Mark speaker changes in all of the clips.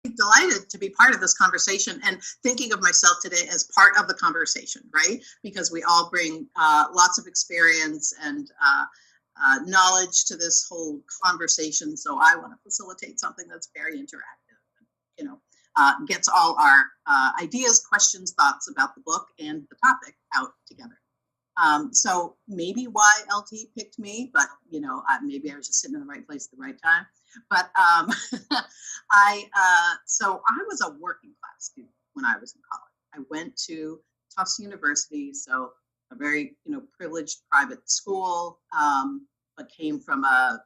Speaker 1: delighted to be part of this conversation and thinking of myself today as part of the conversation, right? Because we all bring lots of experience and knowledge to this whole conversation. So I want to facilitate something that's very interactive, you know, gets all our ideas, questions, thoughts about the book and the topic out together. So maybe why LT picked me, but maybe I was just sitting in the right place at the right time. But I was a working class student when I was in college. I went to Tufts University, so a very privileged private school, but came from a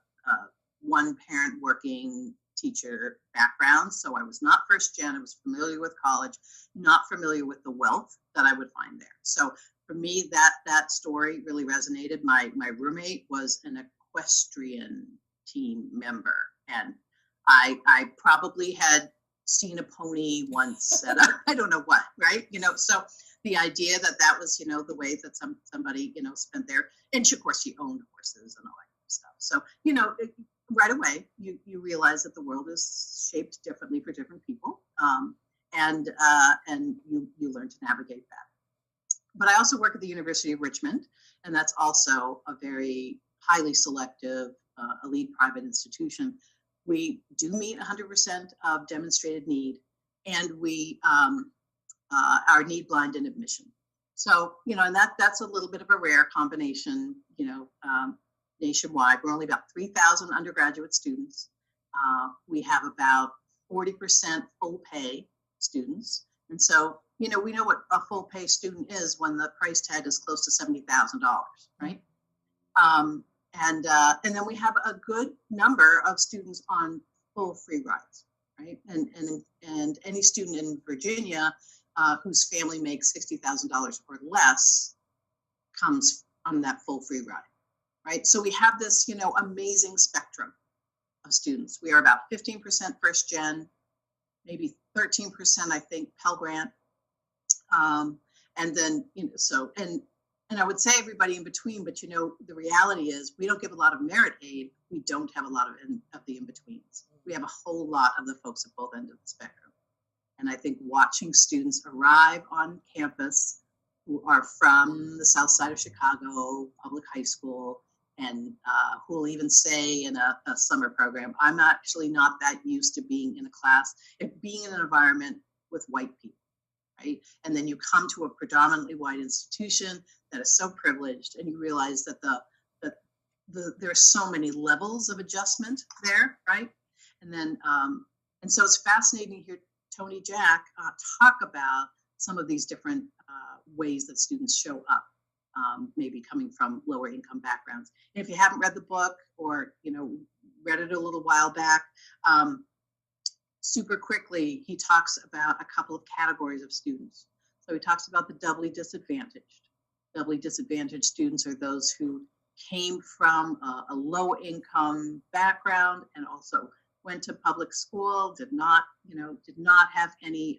Speaker 1: one parent working teacher background. So I was not first gen. I was familiar with college, not familiar with the wealth that I would find there. So for me, that story really resonated. My roommate was an equestrian team member, and I probably had seen a pony once at I don't know what, right? So the idea that was the way that somebody spent their, and of course she owned horses and all that kind of stuff. So right away you realize that the world is shaped differently for different people, and you learn to navigate that. But I also work at the University of Richmond, and that's also a very highly selective, elite private institution. We do meet 100% of demonstrated need, and we are need blind in admission. So, and that's a little bit of a rare combination, nationwide. We're only about 3,000 undergraduate students. We have about 40% full pay students. And so, we know what a full pay student is when the price tag is close to $70,000, right? And then we have a good number of students on full free rides, right? And any student in Virginia whose family makes $60,000 or less comes on that full free ride, right? So we have this, amazing spectrum of students. We are about 15% first gen, maybe 13%, I think, Pell Grant. And then, and I would say everybody in between, but the reality is we don't give a lot of merit aid. We don't have a lot of the in-betweens. We have a whole lot of the folks at both ends of the spectrum. And I think watching students arrive on campus who are from the South Side of Chicago Public High School, and who will even say in a summer program, I'm actually not that used to being in a class, being in an environment with white people. Right? And then you come to a predominantly white institution that is so privileged, and you realize that there are so many levels of adjustment there, right? And then and so it's fascinating to hear Tony Jack talk about some of these different ways that students show up, maybe coming from lower income backgrounds. And if you haven't read the book, or read it a little while back, super quickly, he talks about a couple of categories of students. So he talks about the doubly disadvantaged. Doubly disadvantaged students are those who came from a low income background and also went to public school, did not have any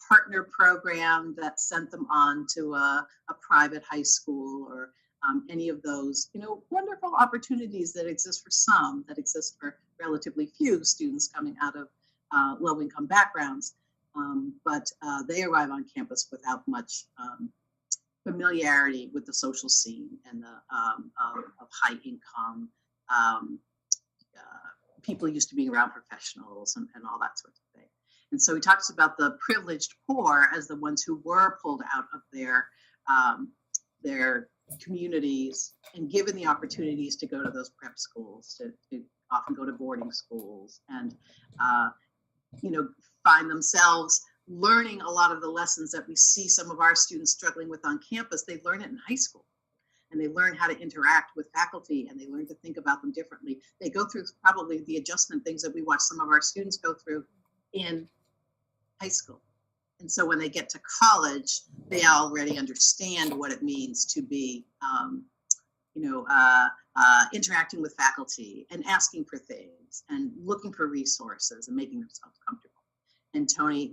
Speaker 1: partner program that sent them on to a private high school, or any of those, wonderful opportunities that exist for some, that exist for relatively few students coming out of low-income backgrounds. But they arrive on campus without much familiarity with the social scene and the of high income people used to being around professionals and all that sort of thing. And so he talks about the privileged poor as the ones who were pulled out of their communities and given the opportunities to go to those prep schools, to often go to boarding schools, and find themselves learning a lot of the lessons that we see some of our students struggling with on campus. They learn it in high school, and they learn how to interact with faculty, and they learn to think about them differently. They go through probably the adjustment things that we watch some of our students go through in high school. And so when they get to college, they already understand what it means to be, interacting with faculty and asking for things and looking for resources and making themselves comfortable. And Tony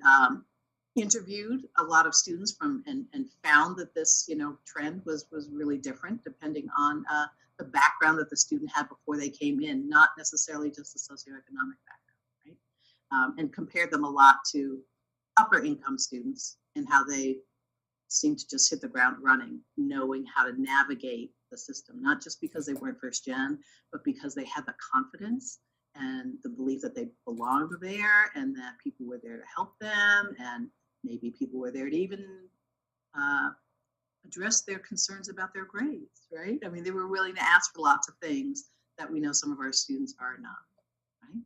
Speaker 1: interviewed a lot of students from and found that this trend was really different depending on the background that the student had before they came in, not necessarily just the socioeconomic background, right? and compared them a lot to upper income students and how they seemed to just hit the ground running, knowing how to navigate the system, not just because they weren't first gen, but because they had the confidence and the belief that they belonged there and that people were there to help them, and maybe people were there to even address their concerns about their grades, right? I mean, they were willing to ask for lots of things that we know some of our students are not, right?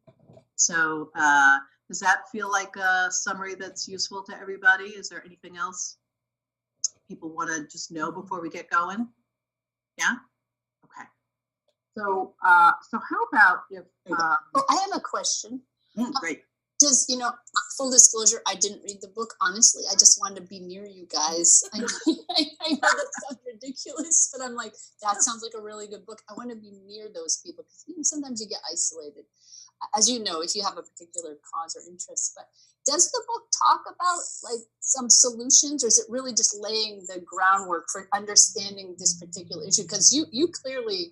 Speaker 1: So does that feel like a summary that's useful to everybody? Is there anything else people want to just know before we get going? Yeah? Okay. So so how about if...
Speaker 2: I have a question.
Speaker 1: Great.
Speaker 2: Does, full disclosure, I didn't read the book, honestly. I just wanted to be near you guys. I know that sounds ridiculous, but I'm like, that sounds like a really good book. I want to be near those people because sometimes you get isolated, as you know, if you have a particular cause or interest. But does the book talk about like some solutions, or is it really just laying the groundwork for understanding this particular issue? Because you clearly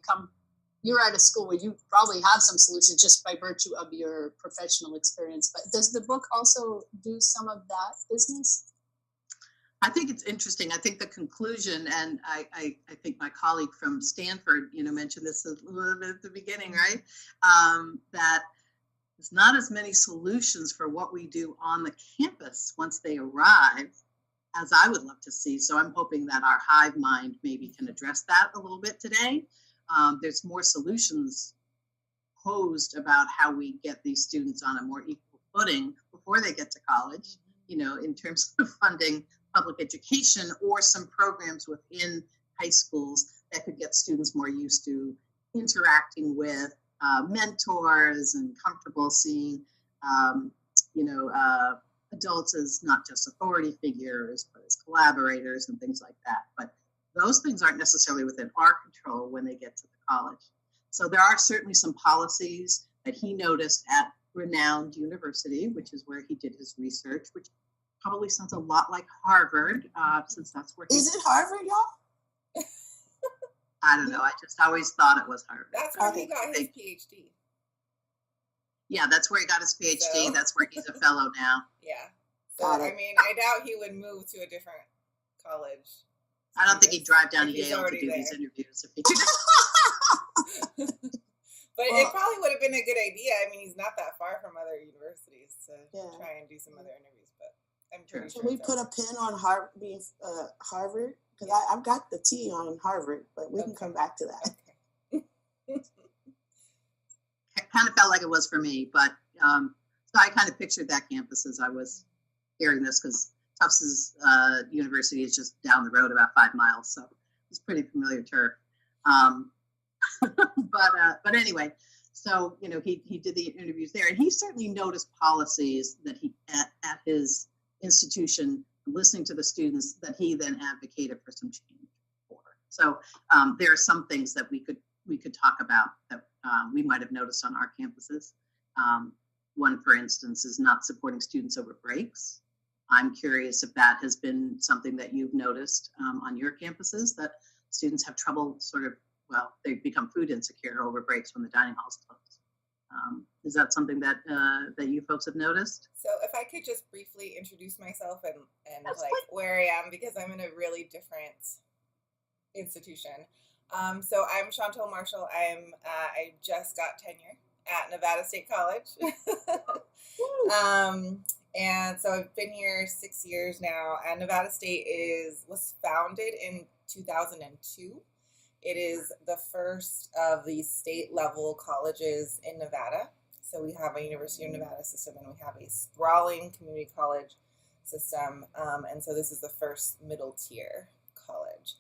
Speaker 2: you're at a school where you probably have some solutions just by virtue of your professional experience. But does the book also do some of that business?
Speaker 1: I think it's interesting. I think the conclusion, and I think my colleague from Stanford, mentioned this a little bit at the beginning, right? That there's not as many solutions for what we do on the campus once they arrive as I would love to see. So I'm hoping that our hive mind maybe can address that a little bit today. There's more solutions posed about how we get these students on a more equal footing before they get to college, in terms of funding public education or some programs within high schools that could get students more used to interacting with mentors and comfortable seeing, adults as not just authority figures, but as collaborators and things like that. But those things aren't necessarily within our control when they get to the college. So there are certainly some policies that he noticed at renowned university, which is where he did his research, which probably sounds a lot like Harvard, since that's where
Speaker 3: Is it Harvard, y'all?
Speaker 1: I don't know. I just always thought it was Harvard.
Speaker 4: That's where he got his PhD.
Speaker 1: Yeah, that's where he got his PhD.
Speaker 4: So,
Speaker 1: that's where he's a fellow now.
Speaker 4: Yeah. So, I mean, I doubt he would move to a different college.
Speaker 1: I don't think he'd drive down to
Speaker 4: He's
Speaker 1: Yale to
Speaker 4: already
Speaker 1: do
Speaker 4: there.
Speaker 1: these interviews. If he
Speaker 4: But it probably would have been a good idea. I mean, he's not that far from other universities to try and do some other interviews, but I'm pretty sure.
Speaker 3: Can we put a pin on Harvard? Because I've got the T on Harvard, but we can come back to that.
Speaker 4: Okay.
Speaker 1: It kind of felt like it was for me, but so I kind of pictured that campus as I was hearing this, because Tufts University is just down the road about 5 miles, so it's pretty familiar turf. But anyway, so he did the interviews there, and he certainly noticed policies that he at his institution, listening to the students, that he then advocated for some change for. So there are some things that we could talk about that we might have noticed on our campuses. One, for instance, is not supporting students over breaks. I'm curious if that has been something that you've noticed on your campuses, that students have trouble they become food insecure over breaks when the dining hall's closed. Is that something that that you folks have noticed?
Speaker 4: So if I could just briefly introduce myself and like where I am, because I'm in a really different institution. So I'm Chantal Marshall. I just got tenure at Nevada State College. And so I've been here 6 years now, and Nevada State was founded in 2002. It is the first of the state level colleges in Nevada. So we have a University of Nevada system, and we have a sprawling community college system. And so this is the first middle tier college.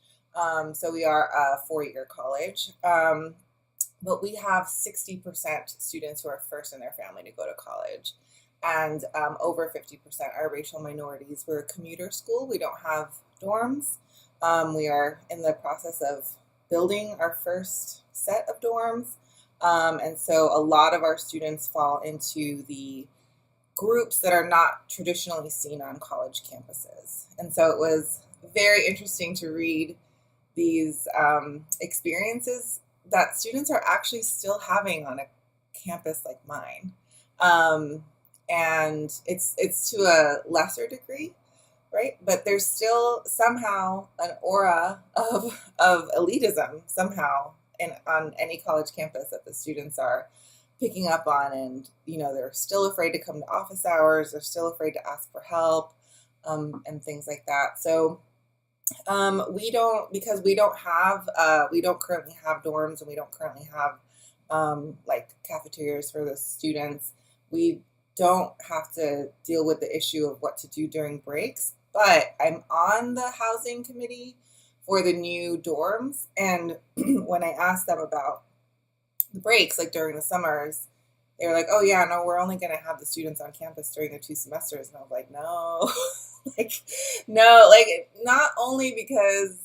Speaker 4: So we are a 4-year college. But we have 60% students who are first in their family to go to college. And over 50% are racial minorities. We're a commuter school. We don't have dorms. We are in the process of building our first set of dorms. And so a lot of our students fall into the groups that are not traditionally seen on college campuses. And so it was very interesting to read these experiences that students are actually still having on a campus like mine. and it's to a lesser degree, right? But there's still somehow an aura of elitism somehow on any college campus that the students are picking up on, and they're still afraid to come to office hours. They're still afraid to ask for help, and things like that. So we don't because we don't currently have dorms, and we don't currently have like cafeterias for the students. We don't have to deal with the issue of what to do during breaks, but I'm on the housing committee for the new dorms. And when I asked them about the breaks, like during the summers, they were like, oh yeah, no, we're only going to have the students on campus during the 2 semesters. And I was like, no, no, not only because,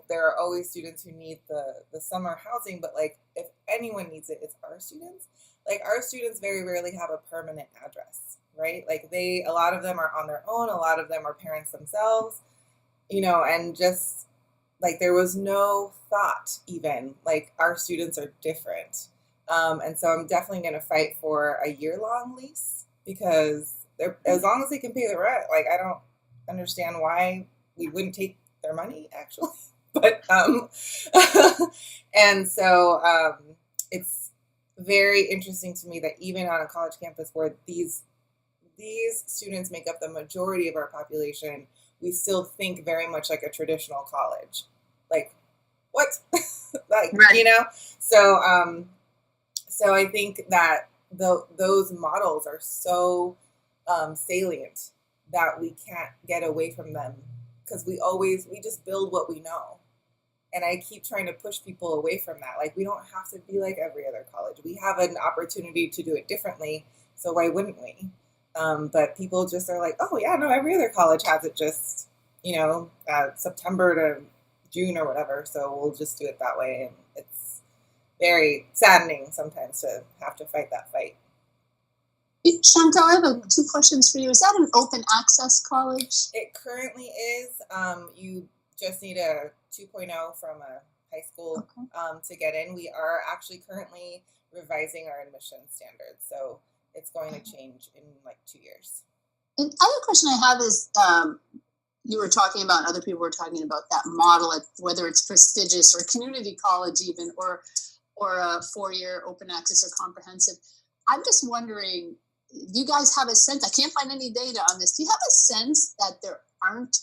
Speaker 4: there are always students who need the summer housing, but like if anyone needs it, it's our students. Like our students very rarely have a permanent address, right? Like a lot of them are on their own. A lot of them are parents themselves, and just like there was no thought even like our students are different. And so I'm definitely going to fight for a year-long lease because as long as they can pay the rent, like I don't understand why we wouldn't take their money actually. But and so it's very interesting to me that even on a college campus where these students make up the majority of our population, we still think very much like a traditional college. Like what? Like
Speaker 1: Right.
Speaker 4: So I think that those models are so salient that we can't get away from them because we just build what we know. And I keep trying to push people away from that. Like we don't have to be like every other college. We have an opportunity to do it differently. So why wouldn't we? But people just are like, oh yeah, no, every other college has it just, September to June or whatever. So we'll just do it that way. And it's very saddening sometimes to have to fight that fight.
Speaker 2: Chantal, I have 2 questions for you. Is that an open access college?
Speaker 4: It currently is. You just need a 2.0 from a high school to get in. We are actually currently revising our admission standards. So it's going to change in like 2 years.
Speaker 2: And other question I have is, you were talking about, other people were talking about that model, whether it's prestigious or community college even, or a 4-year open access or comprehensive. I'm just wondering, do you guys have a sense, I can't find any data on this, do you have a sense that there aren't,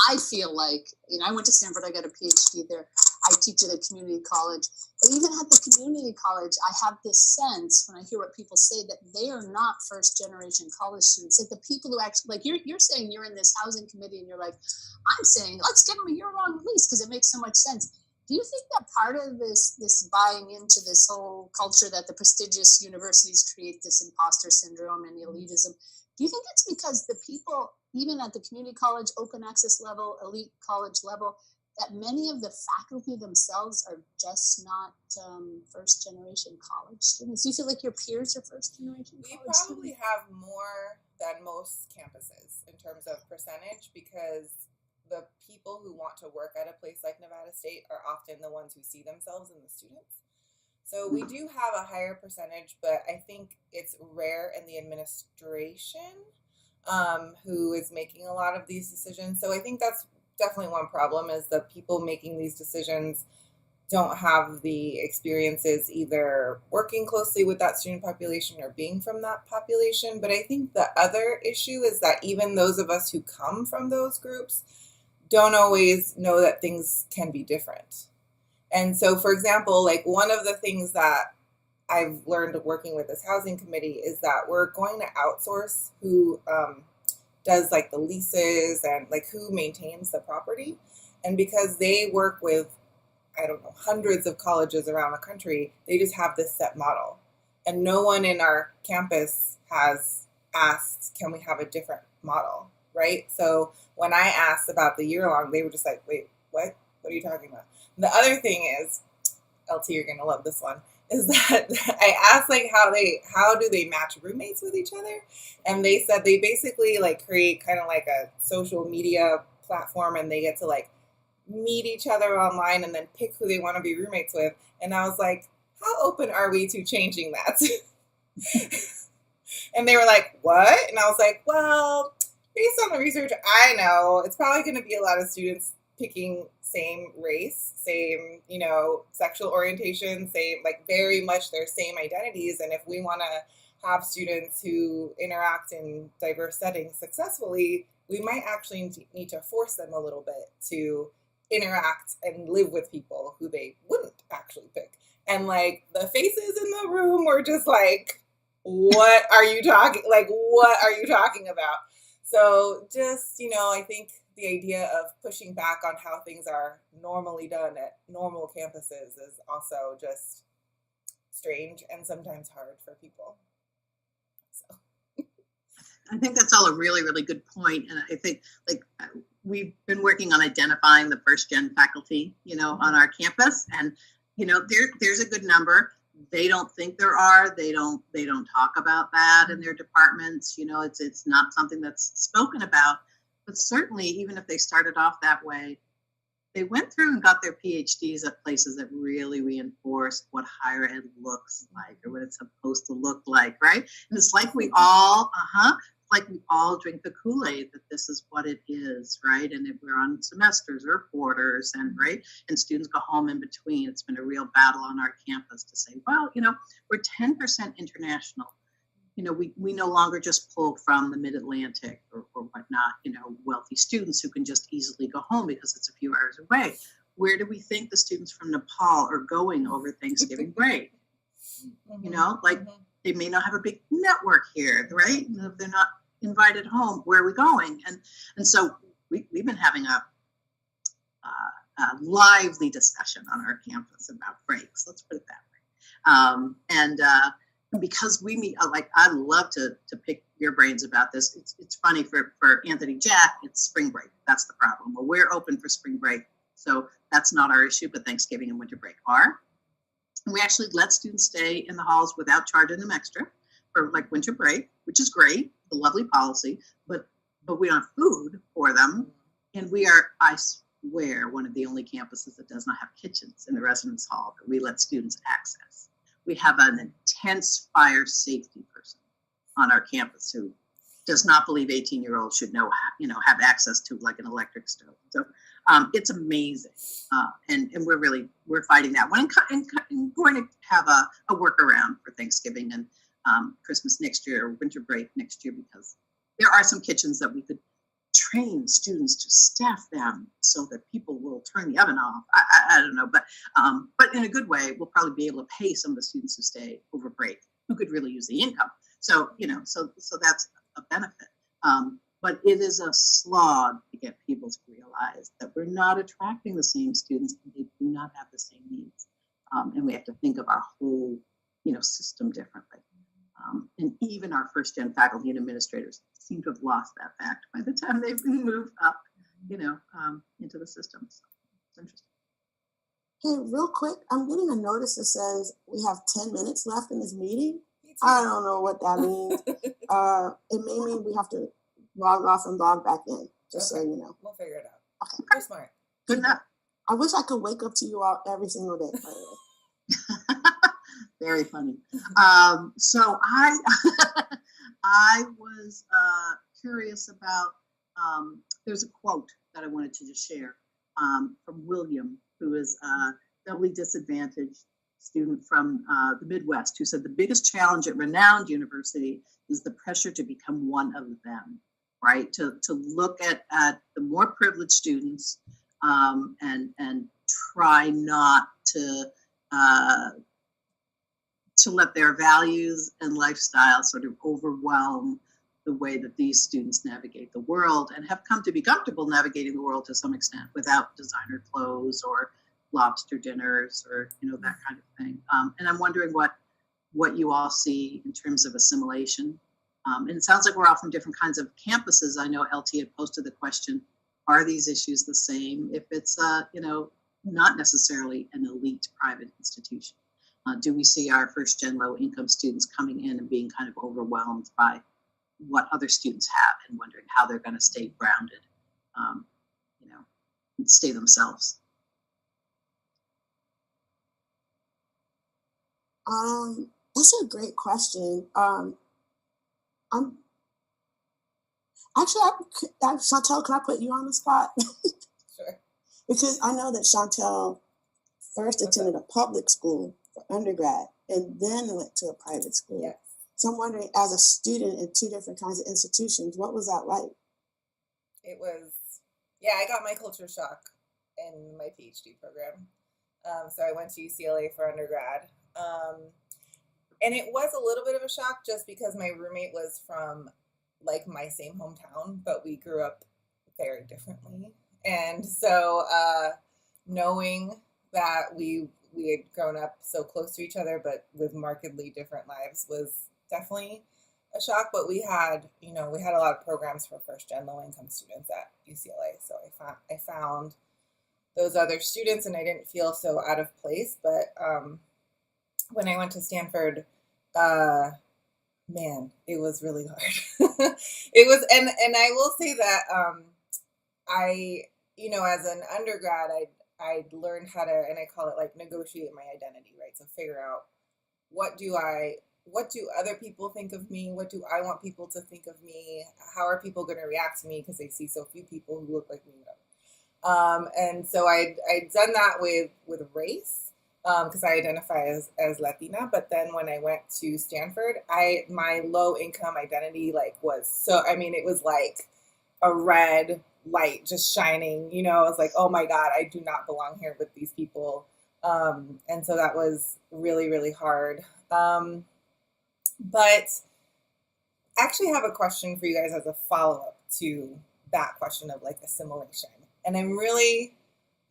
Speaker 2: I feel like, I went to Stanford, I got a PhD there, I teach at a community college, but even at the community college, I have this sense when I hear what people say that they are not first generation college students, that the people who actually, like you're saying you're in this housing committee and you're like, I'm saying, let's give them a year-long lease because it makes so much sense. Do you think that part of this buying into this whole culture that the prestigious universities create this imposter syndrome and elitism, do you think it's because the people, even at the community college, open access level, elite college level, that many of the faculty themselves are just not first generation college students? Do you feel like your peers are first generation college
Speaker 4: students? We probably have more than most campuses in terms of percentage because the people who want to work at a place like Nevada State are often the ones who see themselves in the students. So we do have a higher percentage, but I think it's rare in the administration who is making a lot of these decisions. So I think that's definitely one problem is the people making these decisions don't have the experiences either working closely with that student population or being from that population. But I think the other issue is that even those of us who come from those groups don't always know that things can be different. And so, for example, like one of the things that I've learned working with this housing committee is that we're going to outsource who does like the leases and like who maintains the property. And because they work with, I don't know, hundreds of colleges around the country, they just have this set model. And no one in our campus has asked, can we have a different model, right? So when I asked about the year-long, they were just like, wait, what? What are you talking about? And the other thing is, LT, you're going to love this one, is that I asked like how do they match roommates with each other? And they said they basically like create kind of like a social media platform and they get to like meet each other online and then pick who they want to be roommates with. And I was like, how open are we to changing that? And they were like, what? And I was like, well, based on the research, I know it's probably going to be a lot of students picking same race, same, sexual orientation, same, like very much their same identities. And if we want to have students who interact in diverse settings successfully, we might actually need to force them a little bit to interact and live with people who they wouldn't actually pick. And like the faces in the room were just like, what are you talking? Like, what are you talking about? So just, I think the idea of pushing back on how things are normally done at normal campuses is also just strange and sometimes hard for people. So.
Speaker 1: I think that's all a really, really good point. And I think we've been working on identifying the first gen faculty, on our campus. And, there's a good number. They don't think there are. They don't talk about that in their departments. It's not something that's spoken about. But certainly, even if they started off that way, they went through and got their PhDs at places that really reinforce what higher ed looks like or what it's supposed to look like, right? And it's like we all, drink the Kool-Aid that this is what it is, right? And if we're on semesters or quarters and students go home in between, it's been a real battle on our campus to say, well, we're 10% international. We no longer just pull from the mid-Atlantic or whatnot, wealthy students who can just easily go home because it's a few hours away. Where do we think the students from Nepal are going over Thanksgiving break? They may not have a big network here, right? If they're not invited home, where are we going? And so we've been having a lively discussion on our campus about breaks. Let's put it that way. Because we meet, I'd love to pick your brains about this. It's funny for Anthony Jack, it's spring break. That's the problem. Well, we're open for spring break. So that's not our issue, but Thanksgiving and winter break are. And we actually let students stay in the halls without charging them extra for winter break, which is great, a lovely policy, but we don't have food for them. And we are, I swear, one of the only campuses that does not have kitchens in the residence hall that we let students access. We have an intense fire safety person on our campus who does not believe 18-year-olds should have access to an electric stove. So it's amazing. And we're fighting that one and going to have a workaround for Thanksgiving and Christmas next year or winter break next year, because there are some kitchens that we could train students to staff them so that people will turn the oven off. I don't know, but in a good way, we'll probably be able to pay some of the students who stay over break who could really use the income. So, so that's a benefit. But it is a slog to get people to realize that we're not attracting the same students and they do not have the same needs. And we have to think of our whole, system differently. And even our first gen faculty and administrators seem to have lost that fact by the time they've moved up, into the system. So it's interesting.
Speaker 3: Hey, real quick, I'm getting a notice that says we have 10 minutes left in this meeting. I don't know what that means. It may mean we have to log off and log back in, just so you know.
Speaker 4: We'll figure it out.
Speaker 3: Okay.
Speaker 4: You're smart.
Speaker 1: Good enough.
Speaker 3: I wish I could wake up to you all every single day. By the way.
Speaker 1: Very funny. So I was curious about, there's a quote that I wanted to just share from William, who is a doubly disadvantaged student from the Midwest, who said the biggest challenge at renowned university is the pressure to become one of them, right? To look at the more privileged students and try not to let their values and lifestyle sort of overwhelm the way that these students navigate the world and have come to be comfortable navigating the world to some extent without designer clothes or lobster dinners or, that kind of thing. And I'm wondering what you all see in terms of assimilation. And it sounds like we're all from different kinds of campuses. I know LT had posted the question, are these issues the same if it's, not necessarily an elite private institution? Do we see our first gen low income students coming in and being kind of overwhelmed by what other students have and wondering how they're going to stay grounded, and stay themselves?
Speaker 3: That's a great question. I'm actually, Chantel, can I put you on the spot?
Speaker 4: Sure.
Speaker 3: Because I know that Chantel first attended a public school for undergrad and then went to a private school.
Speaker 4: Yes.
Speaker 3: So I'm wondering, as a student in two different kinds of institutions, what was that like?
Speaker 4: It was, yeah, I got my culture shock in my PhD program. So I went to UCLA for undergrad. And it was a little bit of a shock just because my roommate was from like my same hometown, but we grew up very differently. And so knowing that we had grown up so close to each other, but with markedly different lives was definitely a shock. But we had a lot of programs for first gen low income students at UCLA. So I found those other students and I didn't feel so out of place. But when I went to Stanford, man, it was really hard. It was, and I will say that I, as an undergrad, I learned how to, and I call it like negotiate my identity, right? So figure out what do other people think of me? What do I want people to think of me? How are people going to react to me because they see so few people who look like me? And so I'd done that with race because I identify as Latina. But then when I went to Stanford, my low income identity it was like a red light just shining. I was like, oh my God, I do not belong here with these people. And so that was really, really hard. But I actually have a question for you guys as a follow-up to that question of like assimilation. And I'm really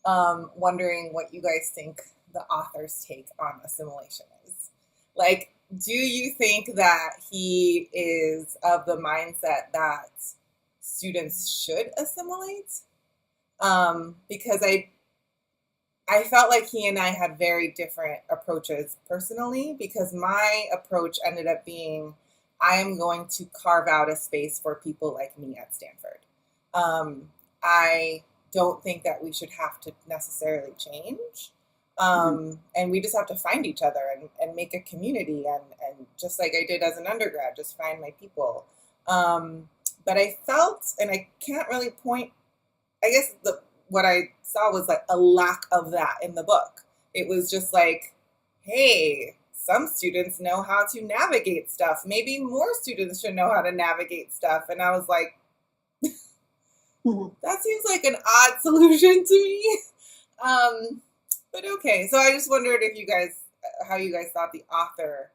Speaker 4: wondering what you guys think the author's take on assimilation is. Like, do you think that he is of the mindset that students should assimilate? Because I felt like he and I had very different approaches personally, because my approach ended up being, I am going to carve out a space for people like me at Stanford. I don't think that we should have to necessarily change. And we just have to find each other and make a community and just like I did as an undergrad, just find my people. But I felt, and I can't really point, I guess what I saw was like a lack of that in the book. It was just like, hey, some students know how to navigate stuff. Maybe more students should know how to navigate stuff. And I was like, that seems like an odd solution to me. But okay. So I just wondered how you guys thought the author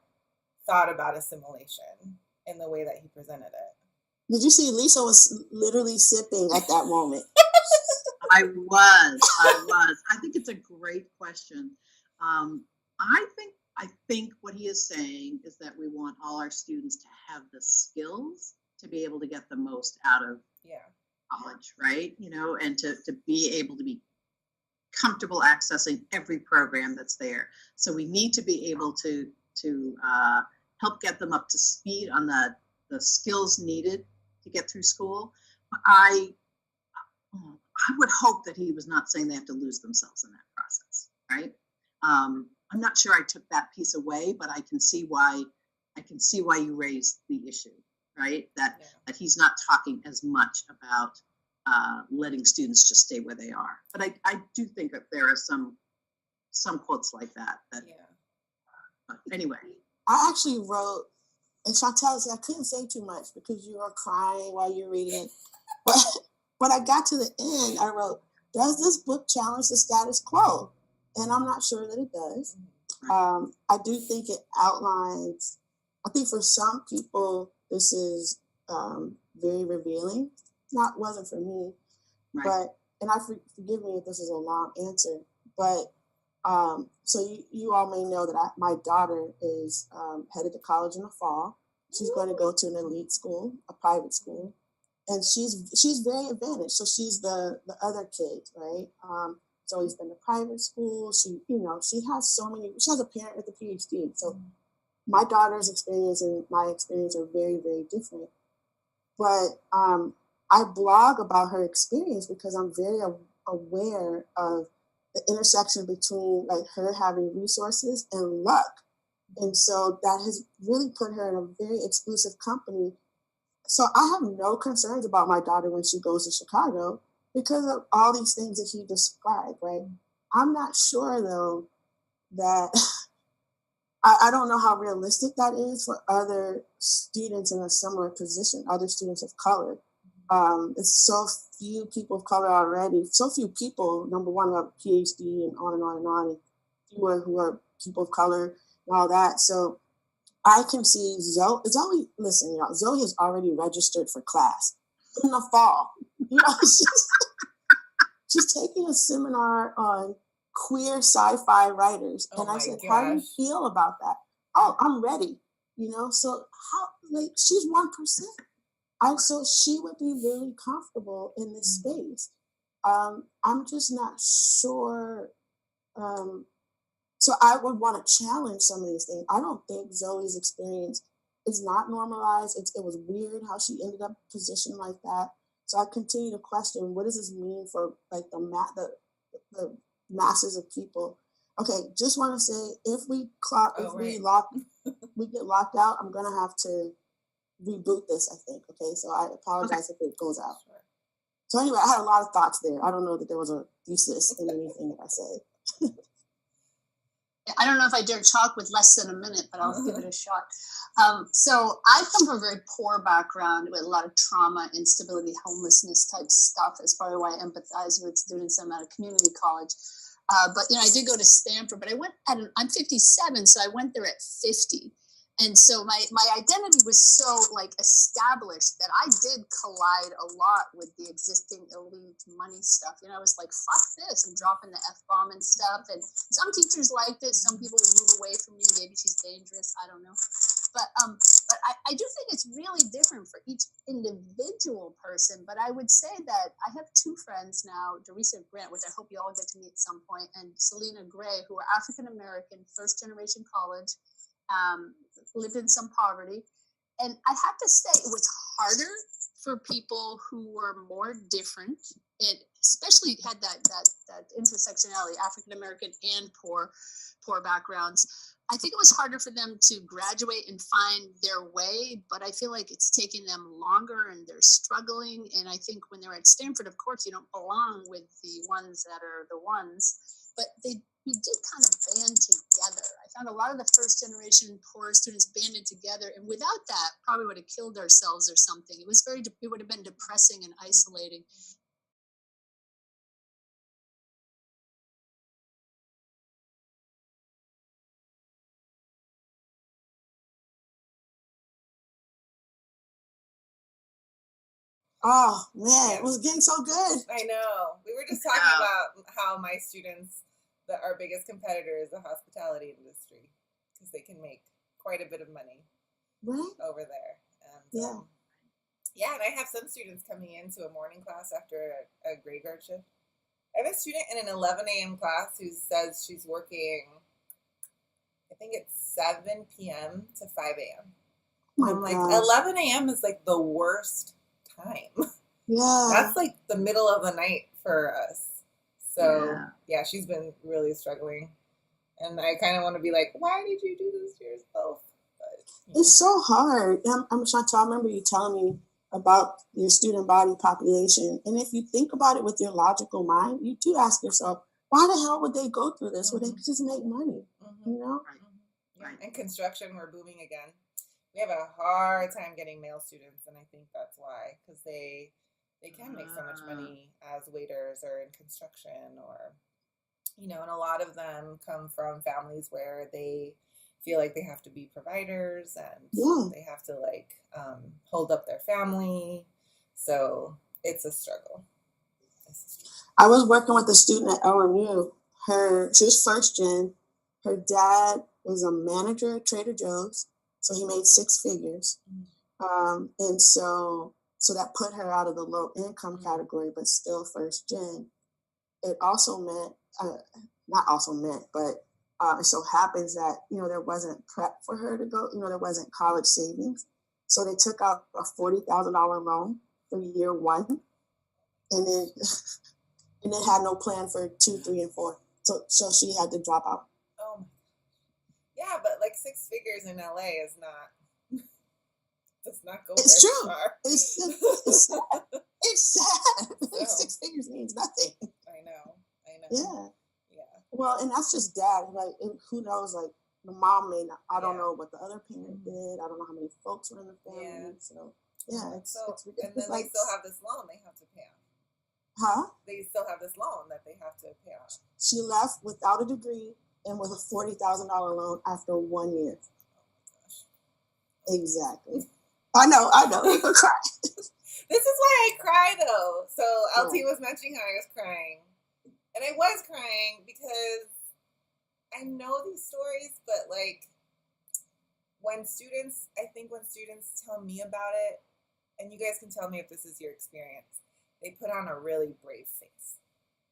Speaker 4: thought about assimilation in the way that he presented it.
Speaker 3: Did you see Lisa was literally sipping at that moment?
Speaker 1: I was. I think it's a great question. I think what he is saying is that we want all our students to have the skills to be able to get the most out of college, right? And to be able to be comfortable accessing every program that's there. So we need to be able to help get them up to speed on the skills needed to get through school. I would hope that he was not saying they have to lose themselves in that process, right? I'm not sure I took that piece away, but I can see why you raised the issue, right? That he's not talking as much about letting students just stay where they are. But I do think that there are some quotes like that. But anyway.
Speaker 3: I actually wrote, and Chantel said I couldn't say too much because you were crying while you were reading it. But when I got to the end, I wrote, does this book challenge the status quo? And I'm not sure that it does. I do think it outlines, I think for some people, this is very revealing. Wasn't for me, right. But, and forgive me if this is a long answer, but so you all may know that my daughter is headed to college in the fall. She's going to go to an elite school, a private school, and she's very advantaged. So she's the other kids, right? Zoe's been to private school. She has a parent with a PhD. So my daughter's experience and my experience are very, very different. But I blog about her experience because I'm very aware of the intersection between like her having resources and luck. And so that has really put her in a very exclusive company so I have no concerns about my daughter when she goes to Chicago because of all these things that he described, right? I'm not sure though that I don't know how realistic that is for other students in a similar position, other students of color. It's so few people of color already, so few people, number one, who have a PhD and on and on and on, and fewer who are people of color and all that. So I can see Zoe, listen, y'all, Zoe has already registered for class in the fall. She's taking a seminar on queer sci-fi writers.
Speaker 4: Oh
Speaker 3: And I
Speaker 4: my
Speaker 3: said, how do you
Speaker 4: gosh.
Speaker 3: feel about that? Oh, I'm ready. So how, like, she's 1%. So she would be really comfortable in this space. I'm just not sure. So I would want to challenge some of these things. I don't think Zoe's experience is not normalized. It was weird how she ended up positioned like that. So I continue to question, what does this mean for like the masses of people? Okay, just want to say, if we get locked out, I'm gonna have to reboot this, I think. Okay, so I apologize if it goes out.
Speaker 4: Sure.
Speaker 3: So anyway, I had a lot of thoughts there. I don't know that there was a thesis in anything that I said.
Speaker 2: I don't know if I dare talk with less than a minute, but I'll give it a shot. So I come from a very poor background with a lot of trauma, instability, homelessness type stuff. That's probably why I empathize with students. I'm at a community college. But I did go to Stanford, but I'm 57, so I went there at 50. And so my identity was so like established that I did collide a lot with the existing elite money stuff. I was like, fuck this, I'm dropping the F-bomb and stuff. And some teachers liked it. Some people would move away from me. Maybe she's dangerous. I don't know. But I do think it's really different for each individual person. But I would say that I have two friends now, Teresa Grant, which I hope you all get to meet at some point, and Selena Gray, who are African-American, first-generation college, lived in some poverty. And I have to say, it was harder for people who were more different. It especially had that intersectionality, African-American and poor backgrounds. I think it was harder for them to graduate and find their way, but I feel like it's taking them longer and they're struggling. And I think when they're at Stanford, of course, you don't belong with the ones that are the ones, but we did kind of band together. I found a lot of the first generation poor students banded together, and without that, probably would have killed ourselves or something. It would have been depressing and isolating.
Speaker 3: Oh man, it was getting so good.
Speaker 4: I know. We were just talking about how my students, our biggest competitor is the hospitality industry, because they can make quite a bit of money over there. And, and I have some students coming into a morning class after a graveyard shift. I have a student in an 11 a.m. class who says she's working, I think it's 7 p.m. to 5 a.m. I'm like, 11 a.m. is like the worst time.
Speaker 3: Yeah.
Speaker 4: That's like the middle of the night for us. So yeah, she's been really struggling. And I kind of want to be like, why did you do this to yourself? But,
Speaker 3: It's so hard. I'm Chantal, I remember you telling me about your student body population. And if you think about it with your logical mind, you do ask yourself, why the hell would they go through this? Would they just make money?
Speaker 4: Right. And construction, we're booming again. We have a hard time getting male students, and I think that's why, because they can make so much money as waiters or in construction, or and a lot of them come from families where they feel like they have to be providers and they have to hold up their family. So it's a struggle.
Speaker 3: I was working with a student at LMU. She was first gen. Her dad was a manager at Trader Joe's. So he made 6 figures. And so that put her out of the low income category, but still first gen. It also meant, but it so happens that, there wasn't prep for her to go, there wasn't college savings. So they took out a $40,000 loan for year 1. And then had no plan for 2, 3, and 4. So she had to drop out.
Speaker 4: Yeah, but 6 figures in LA is not does not go
Speaker 3: It's
Speaker 4: very
Speaker 3: true.
Speaker 4: far.
Speaker 3: It's sad. It's sad.
Speaker 4: So,
Speaker 3: 6 figures means nothing.
Speaker 4: I know.
Speaker 3: Yeah.
Speaker 4: Yeah.
Speaker 3: Well, and that's just dad. Like, and who knows? Like, the mom may not. I don't
Speaker 4: Yeah.
Speaker 3: know what the other parent did. I don't know how many folks were in the family.
Speaker 4: Yeah.
Speaker 3: So yeah, it's
Speaker 4: So,
Speaker 3: it's
Speaker 4: and
Speaker 3: ridiculous.
Speaker 4: then
Speaker 3: Like,
Speaker 4: they still have this loan they have to pay off.
Speaker 3: huh?
Speaker 4: They still have this loan that they have to pay off.
Speaker 3: She left without a degree and with a $40,000 loan after 1 year.
Speaker 4: Oh my gosh.
Speaker 3: Exactly. I know. You're gonna cry.
Speaker 4: This is why I cry though. So LT
Speaker 3: Yeah.
Speaker 4: was mentioning how I was crying. And I was crying because I know these stories, but like when students tell me about it, and you guys can tell me if this is your experience, they put on a really brave face.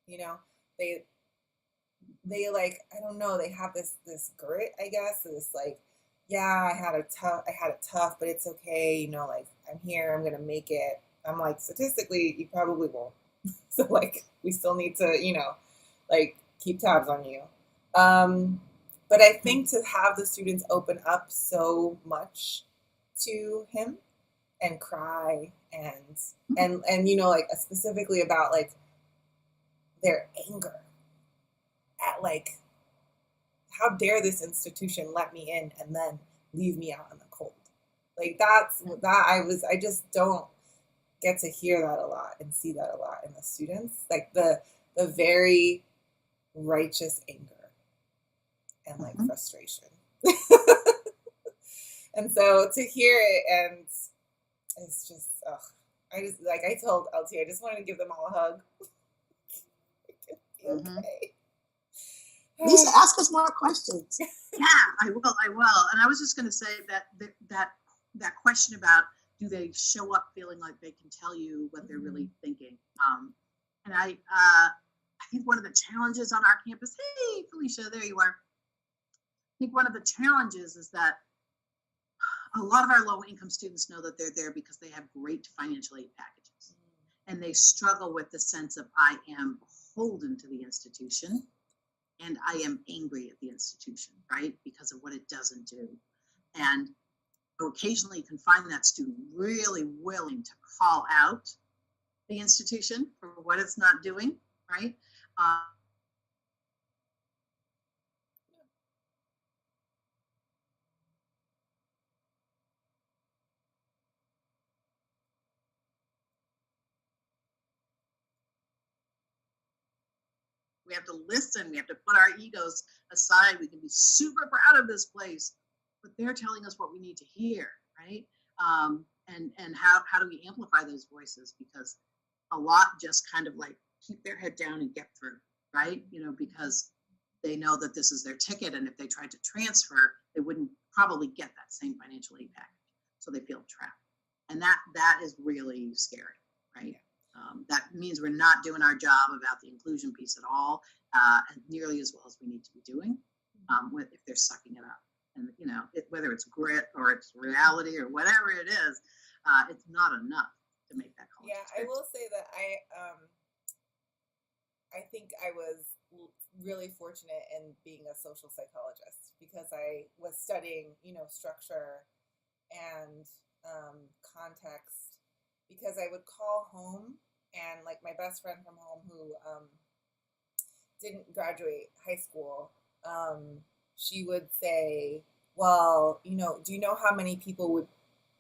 Speaker 4: You know, they like, I don't know, they have this grit, I guess, this like, yeah, I had it tough, but it's okay, you know, like I'm here, I'm gonna make it. I'm like, statistically, you probably won't. So like we still need to, you know, like keep tabs on you. But I think to have the students open up so much to him and cry and you know, like specifically about like their anger at like, how dare this institution let me in and then leave me out in the cold. Like I just don't get to hear that a lot and see that a lot in the students, like the very righteous anger and like frustration. And so to hear it, and it's just, I told LT, I just wanted to give them all a hug. Okay.
Speaker 3: Lisa, ask us more questions.
Speaker 1: Yeah, I will. And I was just going to say that question about, do they show up feeling like they can tell you what they're really thinking? And I think one of the challenges on our campus, hey, Felicia, there you are. I think one of the challenges is that a lot of our low income students know that they're there because they have great financial aid packages. And they struggle with the sense of, I am beholden to the institution and I am angry at the institution, right? Because of what it doesn't do. And occasionally you can find that student really willing to call out the institution for what it's not doing, right? We have to listen. We have to put our egos aside. We can be super proud of this place, but they're telling us what we need to hear, right? And how do we amplify those voices? Because a lot just kind of like keep their head down and get through, right? You know, because they know that this is their ticket, and if they tried to transfer, they wouldn't probably get that same financial aid package. So they feel trapped, and that is really scary, right? That means we're not doing our job about the inclusion piece at all, nearly as well as we need to be doing, if they're sucking it up. And, you know, whether it's grit or it's reality or whatever it is, it's not enough to make that call.
Speaker 4: Yeah, I will say that I think I was really fortunate in being a social psychologist, because I was studying, you know, structure and context, because I would call home, and like my best friend from home who didn't graduate high school, she would say, well, you know, do you know how many people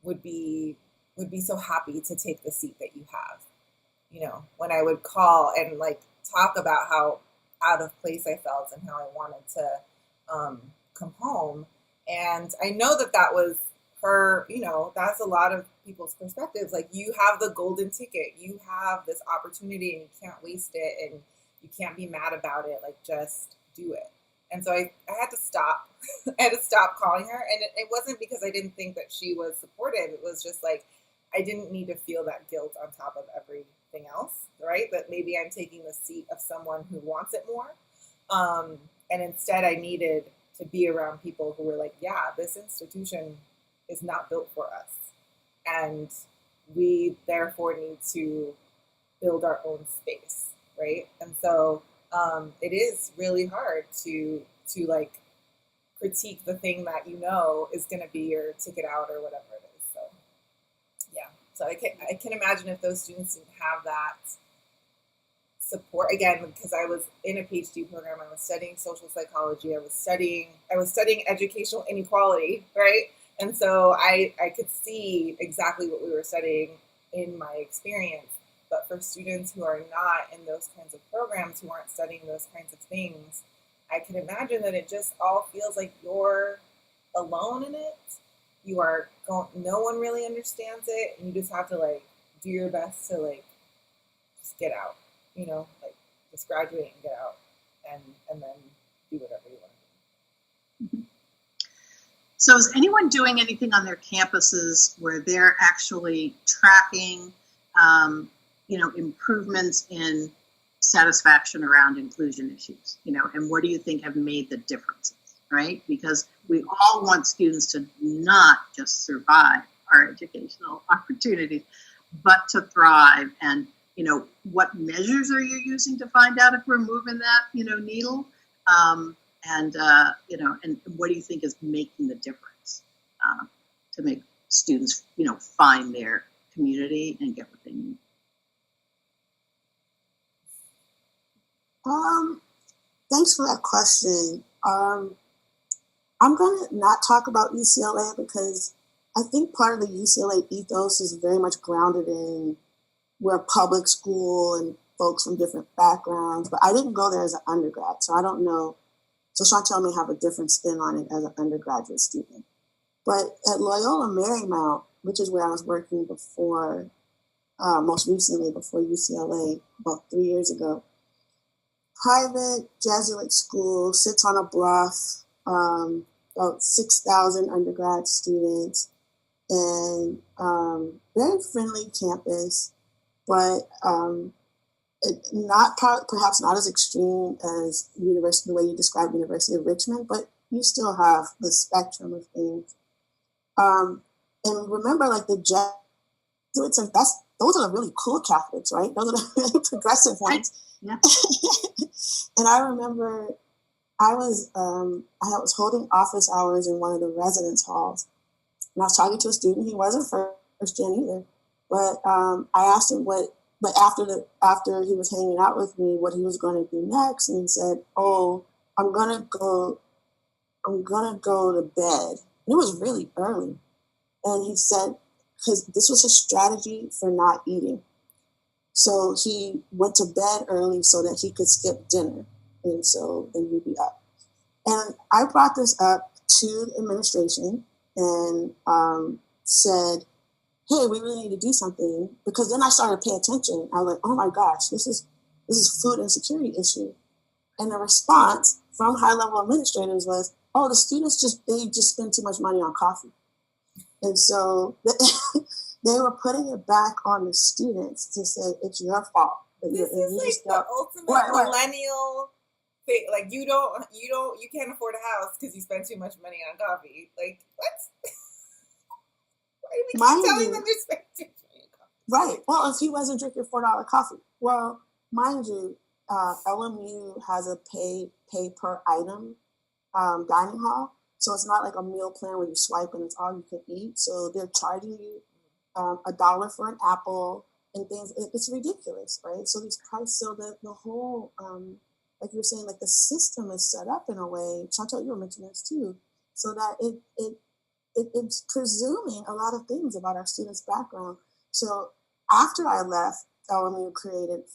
Speaker 4: would be so happy to take the seat that you have? You know, when I would call and like talk about how out of place I felt and how I wanted to come home. And I know that was her, you know, that's a lot of people's perspectives. Like, you have the golden ticket, you have this opportunity and you can't waste it, and you can't be mad about it. Like, just do it. And so I had to stop. I had to stop calling her. And it wasn't because I didn't think that she was supportive. It was just like, I didn't need to feel that guilt on top of everything else, right? That maybe I'm taking the seat of someone who wants it more. And instead I needed to be around people who were like, yeah, this institution is not built for us. And we therefore need to build our own space, right? And so it is really hard to like critique the thing that you know is going to be your ticket out or whatever it is. So So I can imagine if those students didn't have that support, again, because I was in a PhD program, I was studying social psychology, I was studying educational inequality, right? And so I could see exactly what we were studying in my experience. But for students who are not in those kinds of programs, who aren't studying those kinds of things, I can imagine that it just all feels like you're alone in it. You are going, no one really understands it, and you just have to like do your best to like just get out, like just graduate and get out, and then do whatever you want to do.
Speaker 1: So is anyone doing anything on their campuses where they're actually tracking, improvements in satisfaction around inclusion issues, and what do you think have made the differences, right? Because we all want students to not just survive our educational opportunities, but to thrive. And, what measures are you using to find out if we're moving that, needle? And what do you think is making the difference to make students, find their community and get what they need?
Speaker 3: Thanks for that question. I'm going to not talk about UCLA because I think part of the UCLA ethos is very much grounded in we're a public school and folks from different backgrounds, but I didn't go there as an undergrad, so I don't know. So Chantel may have a different spin on it as an undergraduate student. But at Loyola Marymount, which is where I was working before, most recently before UCLA, about 3 years ago, private Jesuit school, sits on a bluff, about 6,000 undergrad students, and very friendly campus, but perhaps not as extreme as the way you described University of Richmond, but you still have the spectrum of things. And remember, like the Jesuits, and those are the really cool Catholics, right? Those are the really progressive ones.
Speaker 1: Yeah.
Speaker 3: And I remember I was holding office hours in one of the residence halls, and I was talking to a student. He wasn't first gen either, but I asked him but after he was hanging out with me, what he was going to do next, and he said, "Oh, I'm gonna go to bed." And it was really early, and he said, because this was his strategy for not eating. So he went to bed early so that he could skip dinner, and so then he'd be up. And I brought this up to the administration and said, "Hey, we really need to do something," because then I started to pay attention. I was like, "Oh my gosh, this is food insecurity issue," and the response from high level administrators was, "Oh, the students they just spend too much money on coffee," and so they were putting it back on the students to say it's your fault.
Speaker 4: This is like the ultimate millennial thing. Like you can't afford a house because you spend too much money on coffee. Like what? Why do we keep telling them they're spending too much money on coffee?
Speaker 3: Right. Well, if he wasn't drinking $4 coffee, well, mind you, LMU has a pay per item dining hall. So it's not like a meal plan where you swipe and it's all you can eat. So they're charging you $1 for an apple and things. It's ridiculous, right? So these prices, so the whole, like you were saying, like the system is set up in a way, Chantal, you were mentioning this too, so that it's presuming a lot of things about our students' background. So after I left, LMU created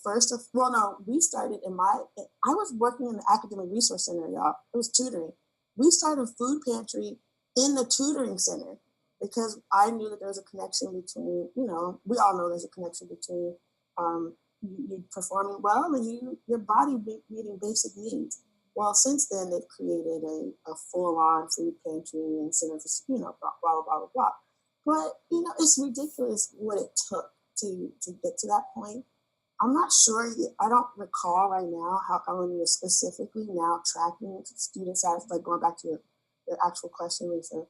Speaker 3: we started I was working in the Academic Resource Center, y'all. It was tutoring. We started food pantry in the tutoring center because I knew that there was a connection between, we all know there's a connection between you performing well and your body meeting basic needs. Well, since then, they've created a full-on food pantry and center for, blah, blah, blah, blah, blah. But, it's ridiculous what it took to get to that point. I'm not sure, I don't recall right now how LMU is specifically now tracking student satisfaction, like going back to your actual question, Lisa,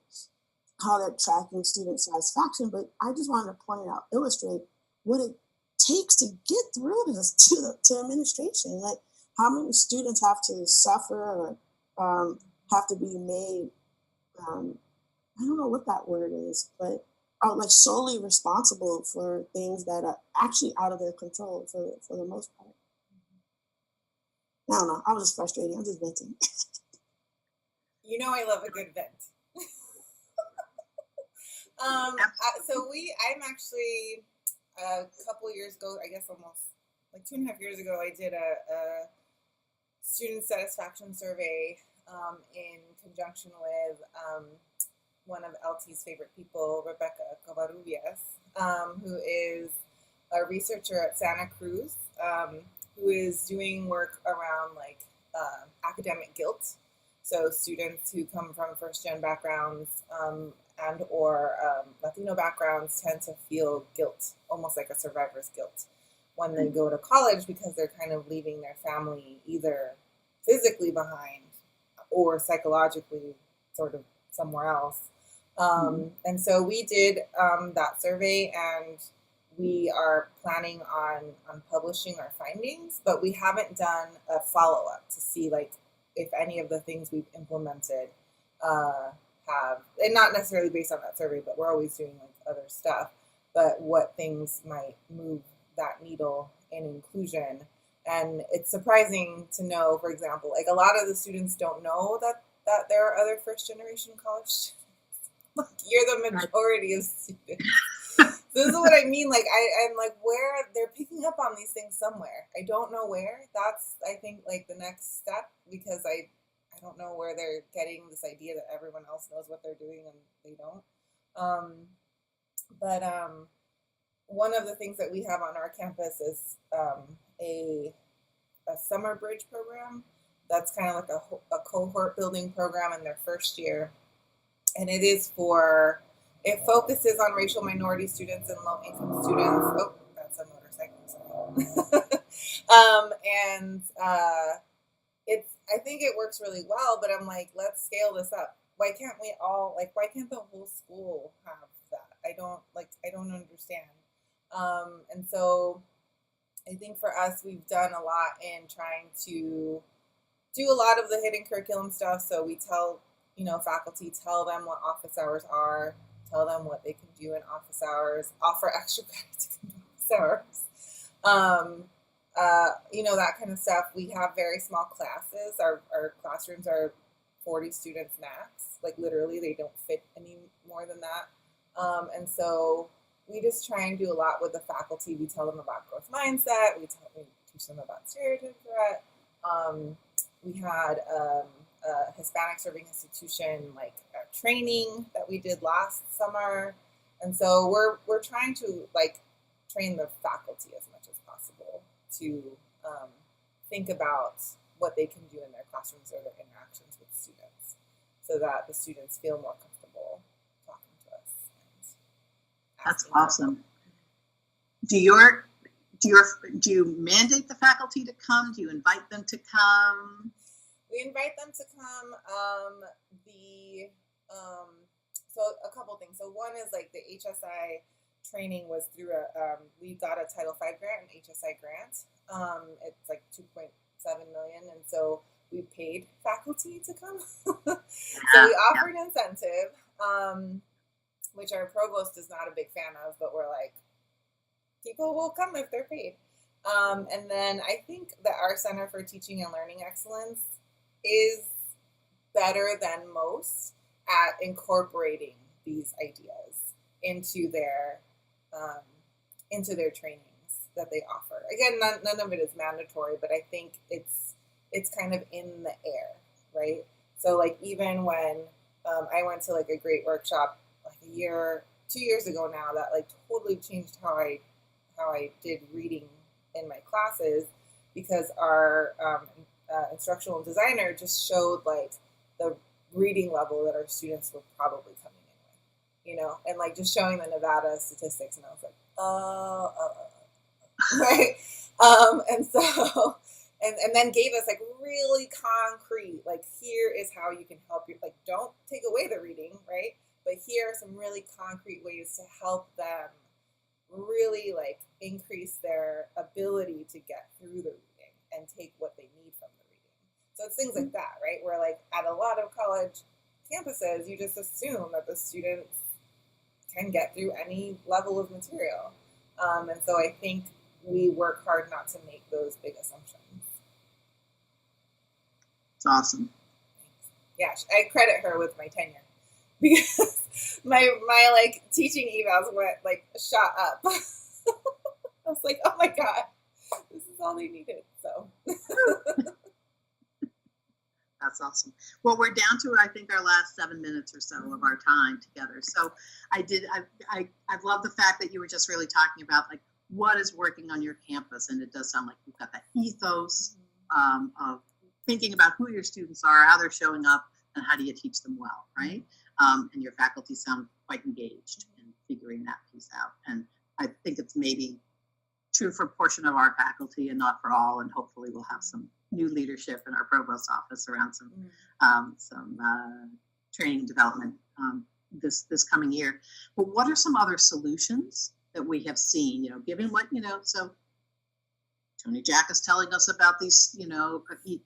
Speaker 3: how they're tracking student satisfaction. But I just wanted to illustrate what it takes to get through this to administration. Like, how many students have to suffer or have to be made, I don't know what that word is, but are like solely responsible for things that are actually out of their control for the most part. I don't know. I was just frustrated. I'm just venting.
Speaker 4: You know, I love a good vent. I'm actually a couple years ago, I guess almost like 2.5 years ago, I did a student satisfaction survey in conjunction with one of LT's favorite people, Rebecca Covarrubias, who is a researcher at Santa Cruz, who is doing work around like academic guilt. So students who come from first-gen backgrounds and or Latino backgrounds tend to feel guilt, almost like a survivor's guilt, when they go to college because they're kind of leaving their family either physically behind or psychologically sort of somewhere else. And so we did that survey, and we are planning on publishing our findings, but we haven't done a follow-up to see like if any of the things we've implemented have, and not necessarily based on that survey, but we're always doing like other stuff, but what things might move that needle in inclusion. And it's surprising to know, for example, like a lot of the students don't know that there are other first generation college students. Like you're the majority of students. This is what I mean. Like I'm like, where they're picking up on these things somewhere. I don't know where. That's, I think, like the next step, because I don't know where they're getting this idea that everyone else knows what they're doing and they don't. But one of the things that we have on our campus is a summer bridge program. That's kind of like a cohort building program in their first year. And it focuses on racial minority students and low-income students. Oh, that's a motorcycle. I think it works really well, but I'm like, let's scale this up. Why can't we all, like, why can't the whole school have that? I don't understand. And so I think for us, we've done a lot in trying to do a lot of the hidden curriculum stuff. So we tell, faculty, tell them what office hours are, tell them what they can do in office hours, offer extra credit to come to office hours. That kind of stuff. We have very small classes. Our classrooms are 40 students max. Like literally they don't fit any more than that. And so we just try and do a lot with the faculty. We tell them about growth mindset. We teach them about stereotype threat. We had a Hispanic serving institution like a training that we did last summer. And so we're trying to like train the faculty as much as possible to think about what they can do in their classrooms or their interactions with students, so that the students feel more comfortable talking to us.
Speaker 1: That's awesome. Do you mandate the faculty to come? Do you invite them to come?
Speaker 4: We invite them to come. So a couple things. So one is like the HSI training was through we got a Title V grant, an HSI grant. It's like 2.7 million, and so we paid faculty to come. So we offered an incentive, which our provost is not a big fan of, but we're like, people will come if they're paid. And then I think that our Center for Teaching and Learning Excellence is better than most at incorporating these ideas into their trainings that they offer. Again, none of it is mandatory, but I think it's kind of in the air, right? So like even when I went to like a great workshop like 2 years ago now that like totally changed how I did reading in my classes, because our instructional designer just showed like the reading level that our students were probably coming in with, and like just showing the Nevada statistics, and I was like, right. And so, and then gave us like really concrete, like here is how you can help your, like don't take away the reading, right? But here are some really concrete ways to help them really like increase their ability to get through the reading and take what they need from the reading. So it's things like that, right? Where like at a lot of college campuses, you just assume that the students can get through any level of material. And so I think we work hard not to make those big assumptions.
Speaker 1: It's awesome.
Speaker 4: Yeah, I credit her with my tenure because my like teaching evals went like shot up. I was like, oh my god, this is all they needed. So
Speaker 1: That's awesome. Well, we're down to, I think, our last 7 minutes or so of our time together. So I've loved the fact that you were just really talking about like what is working on your campus. And it does sound like you've got that ethos of thinking about who your students are, how they're showing up, and how do you teach them well, right? And your faculty sound quite engaged in figuring that piece out. And I think it's maybe true for a portion of our faculty and not for all. And hopefully we'll have some new leadership in our provost office around some training and development this coming year. But what are some other solutions that we have seen, given what, so Tony Jack is telling us about these,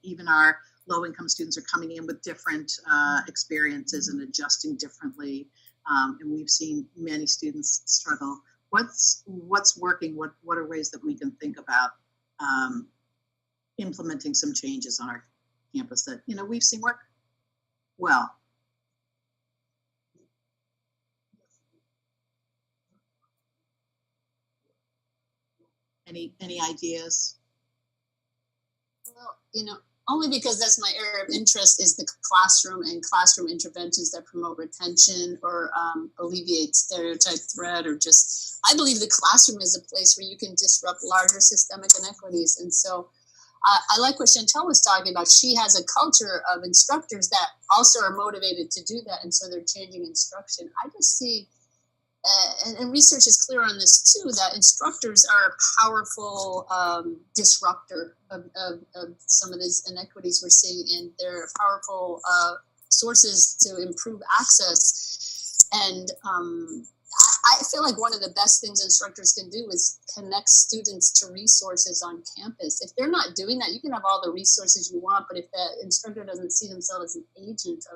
Speaker 1: even our low-income students are coming in with different experiences and adjusting differently. And we've seen many students struggle. What's working? What are ways that we can think about implementing some changes on our campus that, we've seen work well? Any ideas?
Speaker 2: Well, only because that's my area of interest is the classroom and classroom interventions that promote retention or alleviate stereotype threat, or just, I believe the classroom is a place where you can disrupt larger systemic inequities. And so I like what Chantel was talking about. She has a culture of instructors that also are motivated to do that. And so they're changing instruction. I just see, and research is clear on this too, that instructors are a powerful disruptor of some of these inequities we're seeing, and they're powerful sources to improve access. And I feel like one of the best things instructors can do is connect students to resources on campus. If they're not doing that, you can have all the resources you want, but if the instructor doesn't see themselves as an agent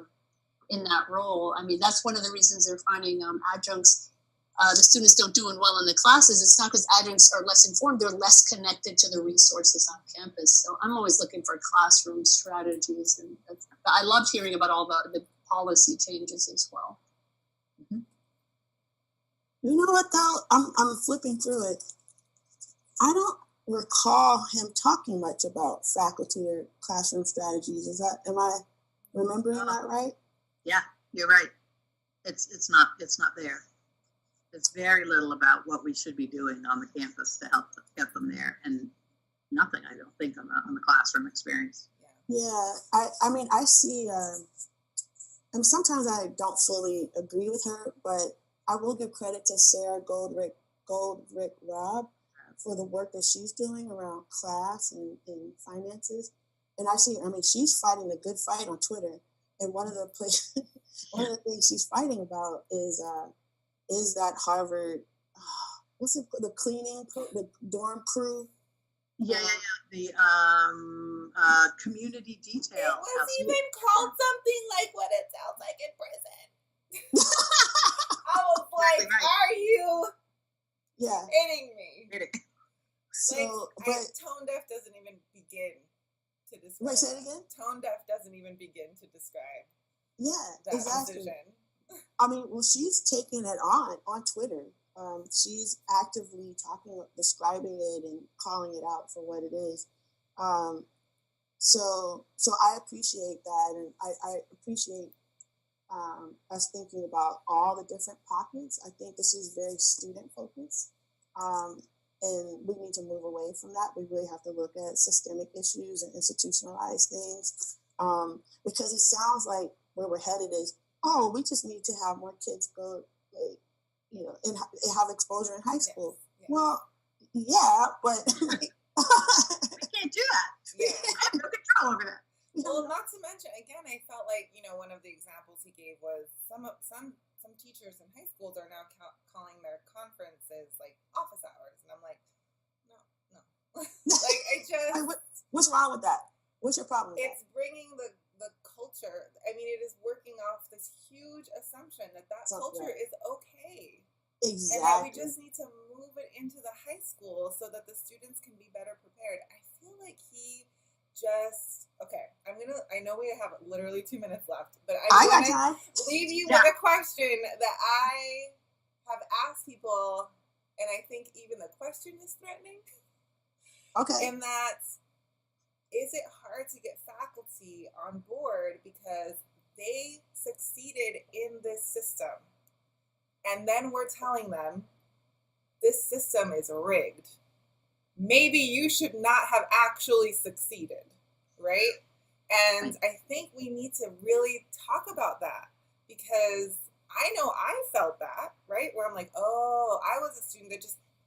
Speaker 2: in that role, I mean, that's one of the reasons they're finding adjuncts. The students don't doing well in the classes. It's not because adjuncts are less informed, they're less connected to the resources on campus. So I'm always looking for classroom strategies. And I loved hearing about all the policy changes as well.
Speaker 3: Mm-hmm. You know what though? I'm flipping through it. I don't recall him talking much about faculty or classroom strategies. Am I remembering that right?
Speaker 1: Yeah, you're right. It's not there. It's very little about what we should be doing on the campus to help get them there, and nothing, I don't think, on the classroom experience.
Speaker 3: Yeah, I mean, I see, and sometimes I don't fully agree with her, but I will give credit to Sarah Goldrick Robb for the work that she's doing around class and finances. And she's fighting a good fight on Twitter. And one of the things she's fighting about is that Harvard, what's it, the cleaning, the dorm crew?
Speaker 1: Yeah. The community detail.
Speaker 4: It was even called something like what it sounds like in prison. I was like, right. Are you kidding me? So, tone deaf doesn't even begin to describe.
Speaker 3: Wait, say it again?
Speaker 4: Tone deaf doesn't even begin to describe.
Speaker 3: Yeah,
Speaker 4: that
Speaker 3: exactly.
Speaker 4: Decision.
Speaker 3: I mean, well, she's taking it on Twitter. She's actively describing it and calling it out for what it is. So I appreciate that, and I appreciate us thinking about all the different pockets. I think this is very student focused, and we need to move away from that. We really have to look at systemic issues and institutionalize things, because it sounds like where we're headed is, we just need to have more kids go, and have exposure in high school. Yes. Well, yeah, but
Speaker 1: we can't do that.
Speaker 4: Yeah.
Speaker 1: I have no control over that.
Speaker 4: Well, not to mention, again, I felt like, one of the examples he gave was some teachers in high schools are now calling their conferences like office hours, and I'm like, no. Like, I just.
Speaker 3: What's wrong with that? What's your problem with
Speaker 4: It's bringing the culture. I mean, it is working off this huge assumption that
Speaker 3: So,
Speaker 4: culture
Speaker 3: yeah.
Speaker 4: is okay. And that we
Speaker 3: Exactly.
Speaker 4: just need to move it into the high school so that the students can be better prepared. I feel like he just okay. I know we have literally 2 minutes left, but I
Speaker 3: I
Speaker 4: want
Speaker 3: got
Speaker 4: to
Speaker 3: time.
Speaker 4: leave you
Speaker 1: Yeah.
Speaker 4: with a question that I have asked people, and I think even the question is threatening.
Speaker 3: Okay.
Speaker 4: In that, is it hard to get faculty on board because they succeeded in this system? And then we're telling them this system is rigged. Maybe you should not have actually succeeded, right? And I think we need to really talk about that because I know I felt that, right? Where I'm like, oh, I was a student that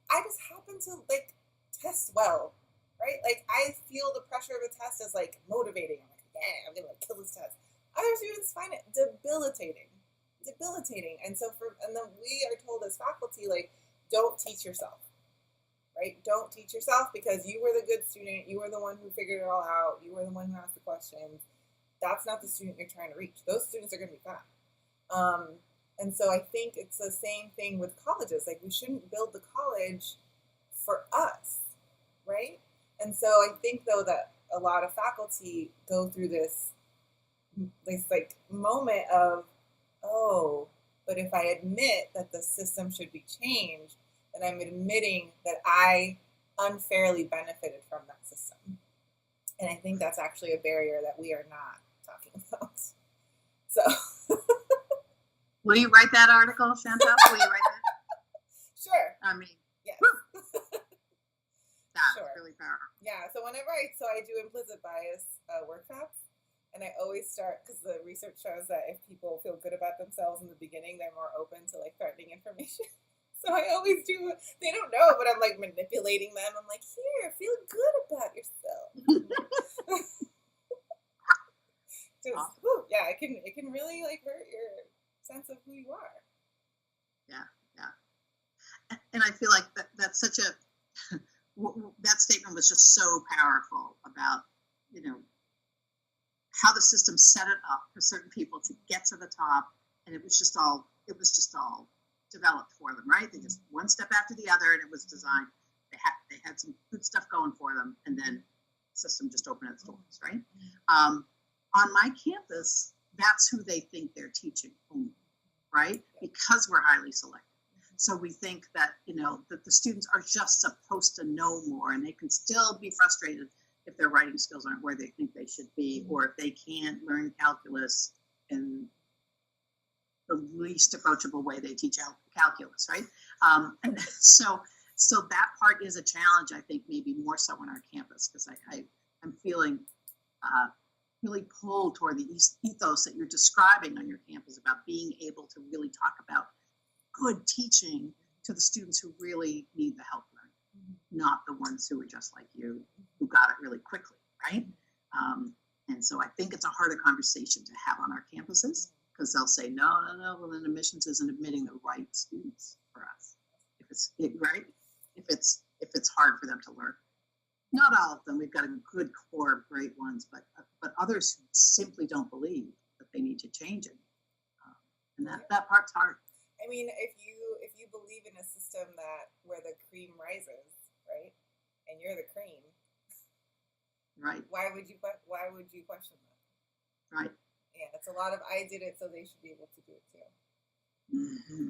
Speaker 4: I just happened to like test well, right? Like I feel the pressure of a test as like motivating. I'm like, yeah, I'm gonna like kill this test. Other students find it debilitating. And then we are told as faculty, like, don't teach yourself, right? Don't teach yourself because you were the good student. You were the one who figured it all out. You were the one who asked the questions. That's not the student you're trying to reach. Those students are going to be fine. And so I think it's the same thing with colleges. Like we shouldn't build the college for us, right? And so I think though that a lot of faculty go through this like moment of, oh, but if I admit that the system should be changed, then I'm admitting that I unfairly benefited from that system. And I think that's actually a barrier that we are not talking about. So
Speaker 1: Will you write that article, Chantel? Will you write that?
Speaker 4: sure.
Speaker 1: I mean,
Speaker 4: Yes.
Speaker 1: that's
Speaker 4: Sure.
Speaker 1: really powerful.
Speaker 4: Yeah. So I do implicit bias workshops. And I always start because the research shows that if people feel good about themselves in the beginning, they're more open to like threatening information. So I always do. They don't know, but I'm like manipulating them. I'm like, here, feel good about yourself. Just,
Speaker 1: Awesome.
Speaker 4: whew, yeah, it can really like hurt your sense of who you are.
Speaker 1: And I feel like that's such a that statement was just so powerful about how the system set it up for certain people to get to the top, and it was just all developed for them, right? They just one step after the other, and it was designed. They had some good stuff going for them, and then the system just opened its doors, right? On my campus, that's who they think they're teaching only, right? Because we're highly selective. So we think that, that the students are just supposed to know more, and they can still be frustrated if their writing skills aren't where they think they should be, or if they can't learn calculus in the least approachable way they teach calculus, right? And so that part is a challenge, I think, maybe more so on our campus, because I'm feeling really pulled toward the ethos that you're describing on your campus about being able to really talk about good teaching to the students who really need the help learning, not the ones who are just like you, who got it really quickly, right? And so I think it's a harder conversation to have on our campuses, because they'll say, no, well then admissions isn't admitting the right students for us. Right? If it's hard for them to learn. Not all of them. We've got a good core of great ones, but others who simply don't believe that they need to change it. And that part's hard.
Speaker 4: I mean, if you believe in a system where the cream rises, right, and you're the cream,
Speaker 1: right?
Speaker 4: Why would you question that?
Speaker 1: Right.
Speaker 4: Yeah, it's a lot of I did it, so they should be able to do it too.
Speaker 1: Mm-hmm.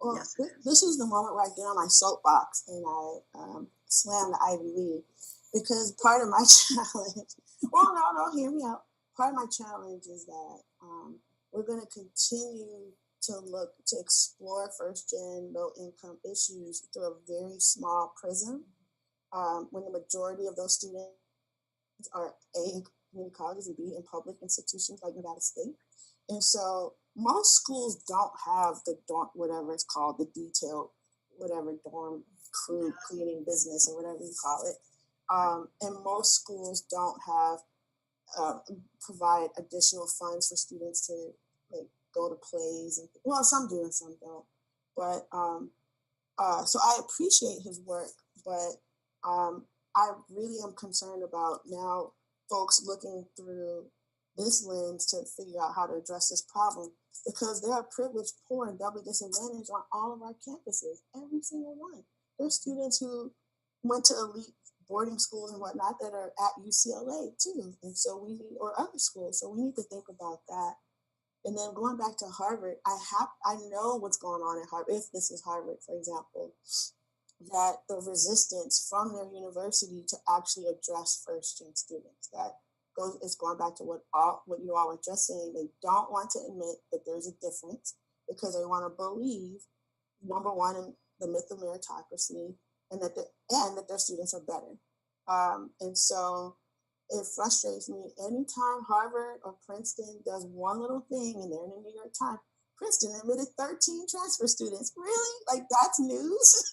Speaker 3: Well,
Speaker 1: Yes,
Speaker 3: this is the moment where I get on my soapbox and I slam the Ivy League, because part of my challenge. Well, no, hear me out. Part of my challenge is that we're going to continue to explore first-gen low-income issues through a very small prism, when the majority of those students are A, in community colleges, and B, in public institutions like Nevada State. And so most schools don't have the dorm, whatever it's called, the detailed, whatever dorm crew cleaning business or whatever you call it. And most schools don't have provide additional funds for students to like go to plays, and well, some do and some don't. But so I appreciate his work, but I really am concerned about now folks looking through this lens to figure out how to address this problem, because there are privileged, poor, and doubly disadvantaged on all of our campuses, every single one. There's students who went to elite boarding schools and whatnot that are at UCLA too, and so we need, or other schools. So we need to think about that. And then going back to Harvard, I know what's going on at Harvard. If this is Harvard, for example, that the resistance from their university to actually address first-gen students, it's going back to what you all were just saying. They don't want to admit that there's a difference because they want to believe, number one, in the myth of meritocracy, and that their students are better. And so it frustrates me anytime Harvard or Princeton does one little thing and they're in the New York Times. Princeton admitted 13 transfer students. Really? Like, that's news?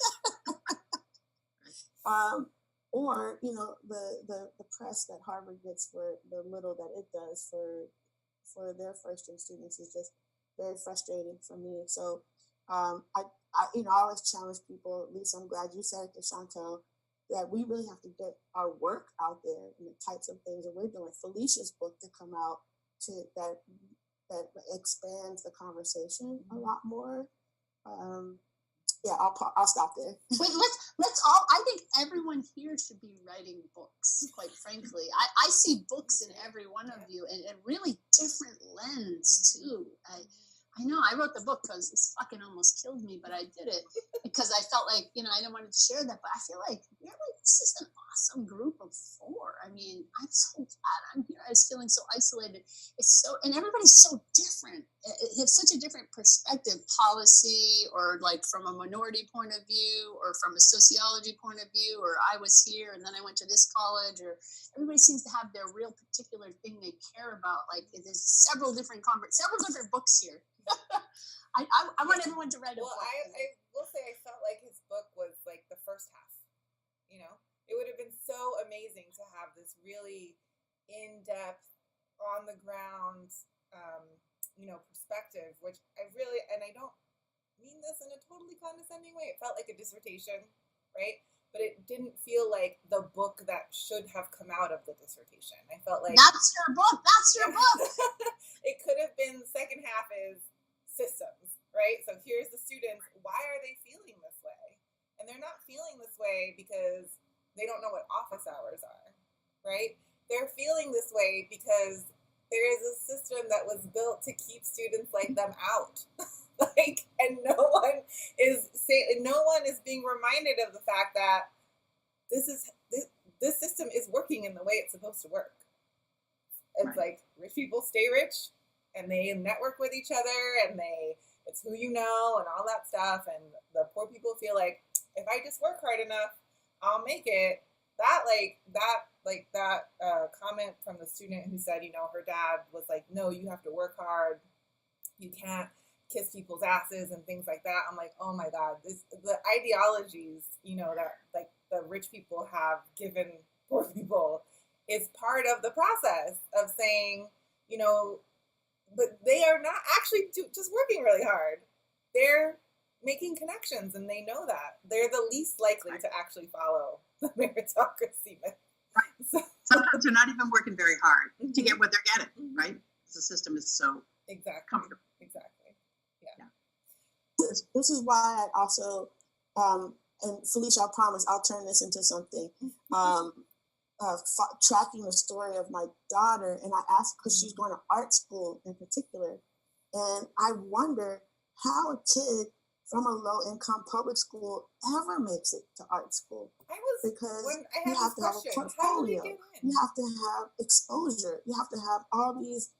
Speaker 3: Or, the press that Harvard gets for the little that it does for their first-gen students is just very frustrating for me. So I always challenge people. At least I'm glad you said it to Chantel, that we really have to get our work out there and the types of things that we're doing. Felicia's book to come out that expands the conversation a lot more. I'll stop there.
Speaker 2: Wait, let's all. I think everyone here should be writing books. Quite frankly, I see books in every one of you, and a really different lens too. I know I wrote the book because this fucking almost killed me, but I did it because I felt like, I didn't want to share that, but I feel like this is an awesome group of four. I mean, I'm so glad I'm here. I was feeling so isolated. And everybody's so different. It has such a different perspective, policy, or like from a minority point of view, or from a sociology point of view, or I was here and then I went to this college, or everybody seems to have their real particular thing they care about. Like, there's several different books here. I want everyone to read a book.
Speaker 4: I will say I felt like his book was like the first half. It would have been so amazing to have this really in-depth, on-the-ground, perspective, which I really, and I don't mean this in a totally condescending way. It felt like a dissertation, right? But it didn't feel like the book that should have come out of the dissertation. I felt like
Speaker 2: that's your book. That's your book.
Speaker 4: It could have been, the second half is systems, right? So here's the students. Why are they feeling this way? And they're not feeling this way because they don't know what office hours are, right? They're feeling this way because there is a system that was built to keep students like them out. And no one is being reminded of the fact that this system is working in the way it's supposed to work. It's like rich people stay rich, and they network with each other, and it's who you know and all that stuff. And the poor people feel like, if I just work hard enough, I'll make it. That comment from the student who said, her dad was like, no, you have to work hard. You can't kiss people's asses and things like that. I'm like, oh my God, the ideologies, that like the rich people have given poor people is part of the process of saying, but they are not actually just working really hard. They're making connections, and they know that. They're the least likely to actually follow the meritocracy myth.
Speaker 1: Right. So, sometimes they're not even working very hard to get what they're getting, right? Because the system is so comfortable.
Speaker 4: Exactly. Yeah.
Speaker 3: This is why I also, and Felicia, I promise I'll turn this into something. Tracking the story of my daughter, and I asked, because she's going to art school in particular, and I wonder how a kid from a low-income public school ever makes it to art school. Because you have to have a portfolio, you have to have exposure, you have to have all these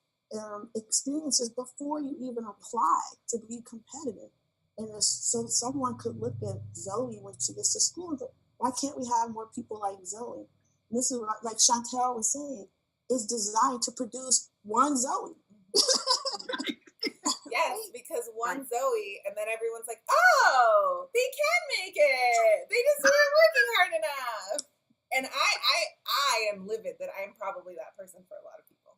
Speaker 3: experiences before you even apply to be competitive. And so someone could look at Zoe when she gets to school and go, why can't we have more people like Zoe? And this is what, like Chantel was saying, is designed to produce one Zoe.
Speaker 4: Yes, because one Zoe, and then everyone's like, oh, they can make it. They just weren't working hard enough. And I am livid that I am probably that person for a lot of people.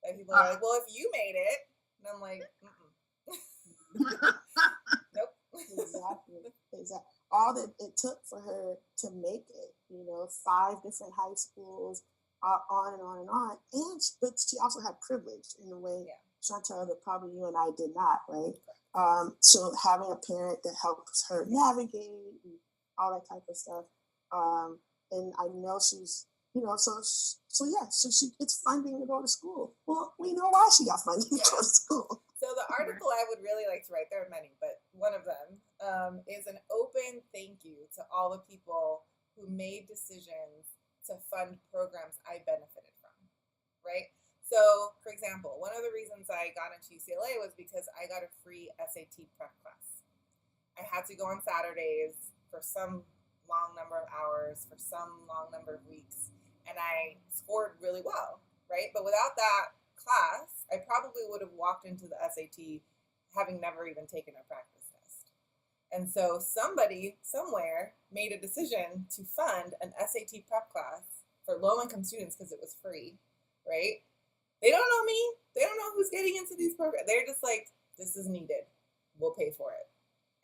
Speaker 4: That people are like, well, if you made it, and I'm like, nope.
Speaker 3: Exactly. All that it took for her to make it, 5 different high schools, on and on and on. But she also had privilege in a way,
Speaker 4: Yeah.
Speaker 3: Chantel, that probably you and I did not, right? So having a parent that helps her navigate and all that type of stuff. And I know she's, so yeah, so she gets funding to go to school. Well, we know why she got funding to go to school.
Speaker 4: So the article I would really like to write, there are many, but one of them is an open thank you to all the people who made decisions to fund programs I benefited from, right? So, for example, one of the reasons I got into UCLA was because I got a free SAT prep class. I had to go on Saturdays for some long number of hours, for some long number of weeks, and I scored really well, right? But without that class, I probably would have walked into the SAT having never even taken a practice test. And so somebody somewhere made a decision to fund an SAT prep class for low-income students because it was free, right? They don't know me. They don't know who's getting into these programs. They're just like, this is needed. We'll pay for it.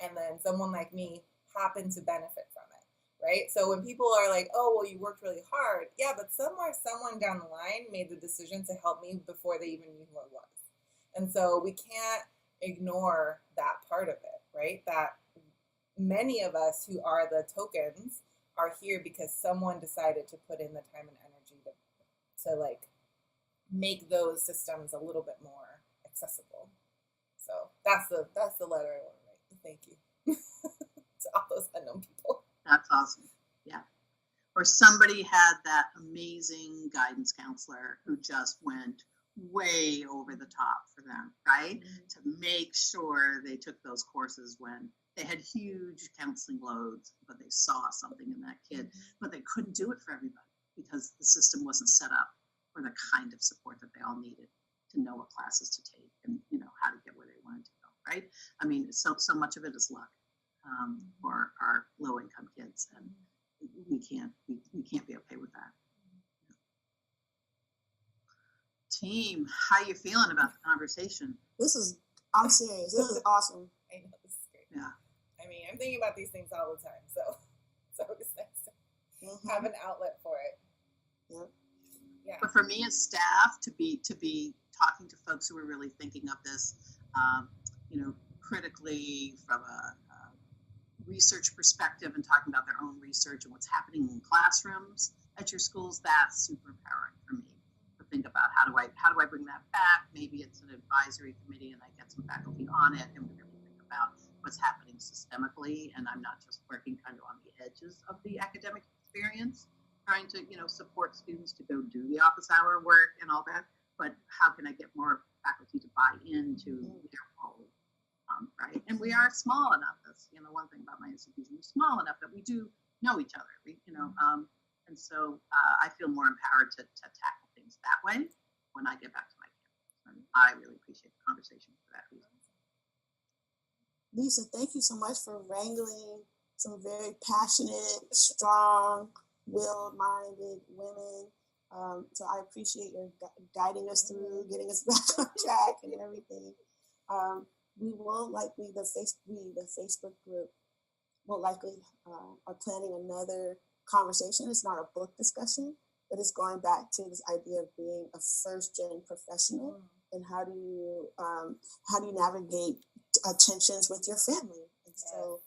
Speaker 4: And then someone like me happened to benefit from it, right? So when people are like, oh, well, you worked really hard. Yeah, but somewhere, someone down the line made the decision to help me before they even knew who I was. And so we can't ignore that part of it, right? That many of us who are the tokens are here because someone decided to put in the time and energy to like make those systems a little bit more accessible. So that's the letter I want to write. Thank you to all those unknown people.
Speaker 1: That's awesome. Yeah. Or somebody had that amazing guidance counselor who just went way over the top for them, right? To make sure they took those courses when they had huge counseling loads, but they saw something in that kid, but they couldn't do it for everybody because the system wasn't set up for the kind of support that they all needed to know what classes to take and how to get where they wanted to go, right? I mean, so much of it is luck for our low income kids, and we can't be okay with that. Team, how you feeling about the conversation?
Speaker 3: I'm serious. This is awesome.
Speaker 4: I know, this is great.
Speaker 1: Yeah.
Speaker 4: I mean, I'm thinking about these things all the time, so it's always nice to have an outlet for it.
Speaker 3: Yep.
Speaker 4: Yeah.
Speaker 1: But for me as staff to be talking to folks who are really thinking of this, critically from a research perspective and talking about their own research and what's happening in classrooms at your schools, that's super empowering for me to think about how do I bring that back? Maybe it's an advisory committee and I get some faculty on it and we really think about what's happening systemically, and I'm not just working kind of on the edges of the academic experience, trying to support students to go do the office hour work and all that, but how can I get more faculty to buy into their role? Right, and we are small enough. That's one thing about my institution. We're small enough that we do know each other. And so I feel more empowered to tackle things that way when I get back to my campus. And I really appreciate the conversation for that reason.
Speaker 3: Lisa, thank you so much for wrangling some very passionate, strong, will-minded women. So I appreciate your guiding us through, getting us back on track and everything. We will likely, the Facebook group will likely are planning another conversation. It's not a book discussion, but it's going back to this idea of being a first-gen professional and how do you navigate tensions with your family. And so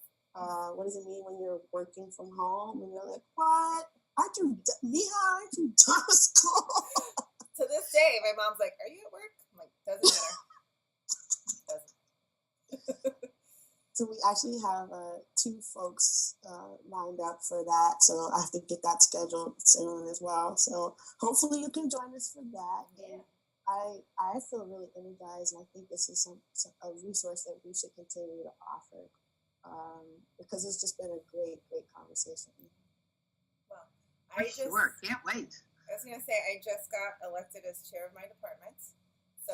Speaker 3: what does it mean when you're working from home and you're like, what? Aren't you done with school?
Speaker 4: To this day, my mom's like, are you at work? I'm like, doesn't matter.
Speaker 3: So we actually have 2 folks lined up for that. So I have to get that scheduled soon as well. So hopefully you can join us for that.
Speaker 4: Yeah.
Speaker 3: And I feel really energized, and I think this is a resource that we should continue to offer because it's just been a great conversation.
Speaker 4: Well,
Speaker 1: Sure, can't wait.
Speaker 4: I was gonna say I just got elected as chair of my department. So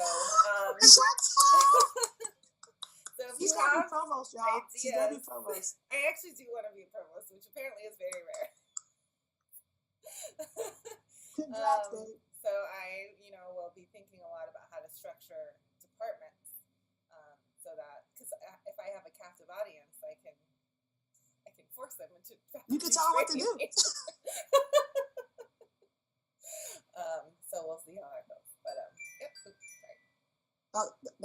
Speaker 4: so if
Speaker 3: She's
Speaker 4: you
Speaker 3: gonna
Speaker 4: have
Speaker 3: be provost, y'all. She's gonna be
Speaker 4: ideas,
Speaker 3: provost.
Speaker 4: I actually do want to be a provost, which apparently is very rare.
Speaker 3: Congrats, babe.
Speaker 4: So I, will be thinking a lot about how to structure departments, so that because if I have a captive audience, I can force them into.
Speaker 3: You can tell them what to do.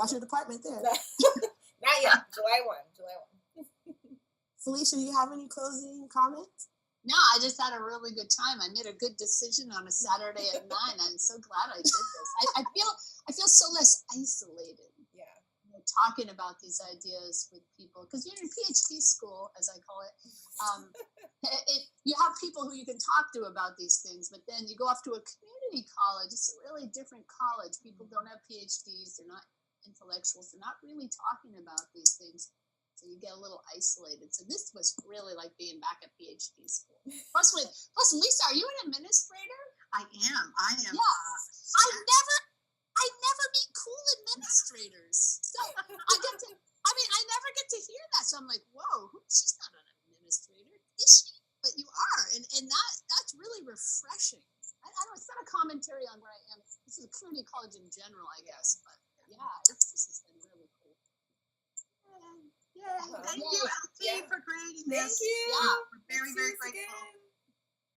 Speaker 3: That's your department there.
Speaker 4: Not yet. July 1. July 1.
Speaker 3: Felicia, do you have any closing comments?
Speaker 2: No, I just had a really good time. I made a good decision on a Saturday at 9. I'm so glad I did this. I feel so less isolated.
Speaker 4: Yeah.
Speaker 2: You know, talking about these ideas with people, because you're in PhD school, as I call it. You have people who you can talk to about these things, but then you go off to a community college. It's a really different college. People don't have PhDs. They're not intellectuals. They're not really talking about these things. So you get a little isolated. So this was really like being back at PhD school. Plus Lisa, are you an administrator?
Speaker 1: I am.
Speaker 2: Yeah. I never meet cool administrators. So I never get to hear that. So I'm like, whoa, she's not an administrator, is she? But you are, and that's really refreshing. I don't know, it's not a commentary on where I am. This is a community college in general, I guess. But yeah, this has been really cool.
Speaker 1: Yay. Thank you, Elsie, for creating
Speaker 4: Thank
Speaker 1: this.
Speaker 4: you.
Speaker 2: Yeah.
Speaker 1: We're very,
Speaker 4: See
Speaker 1: very
Speaker 4: you
Speaker 1: grateful.
Speaker 4: again.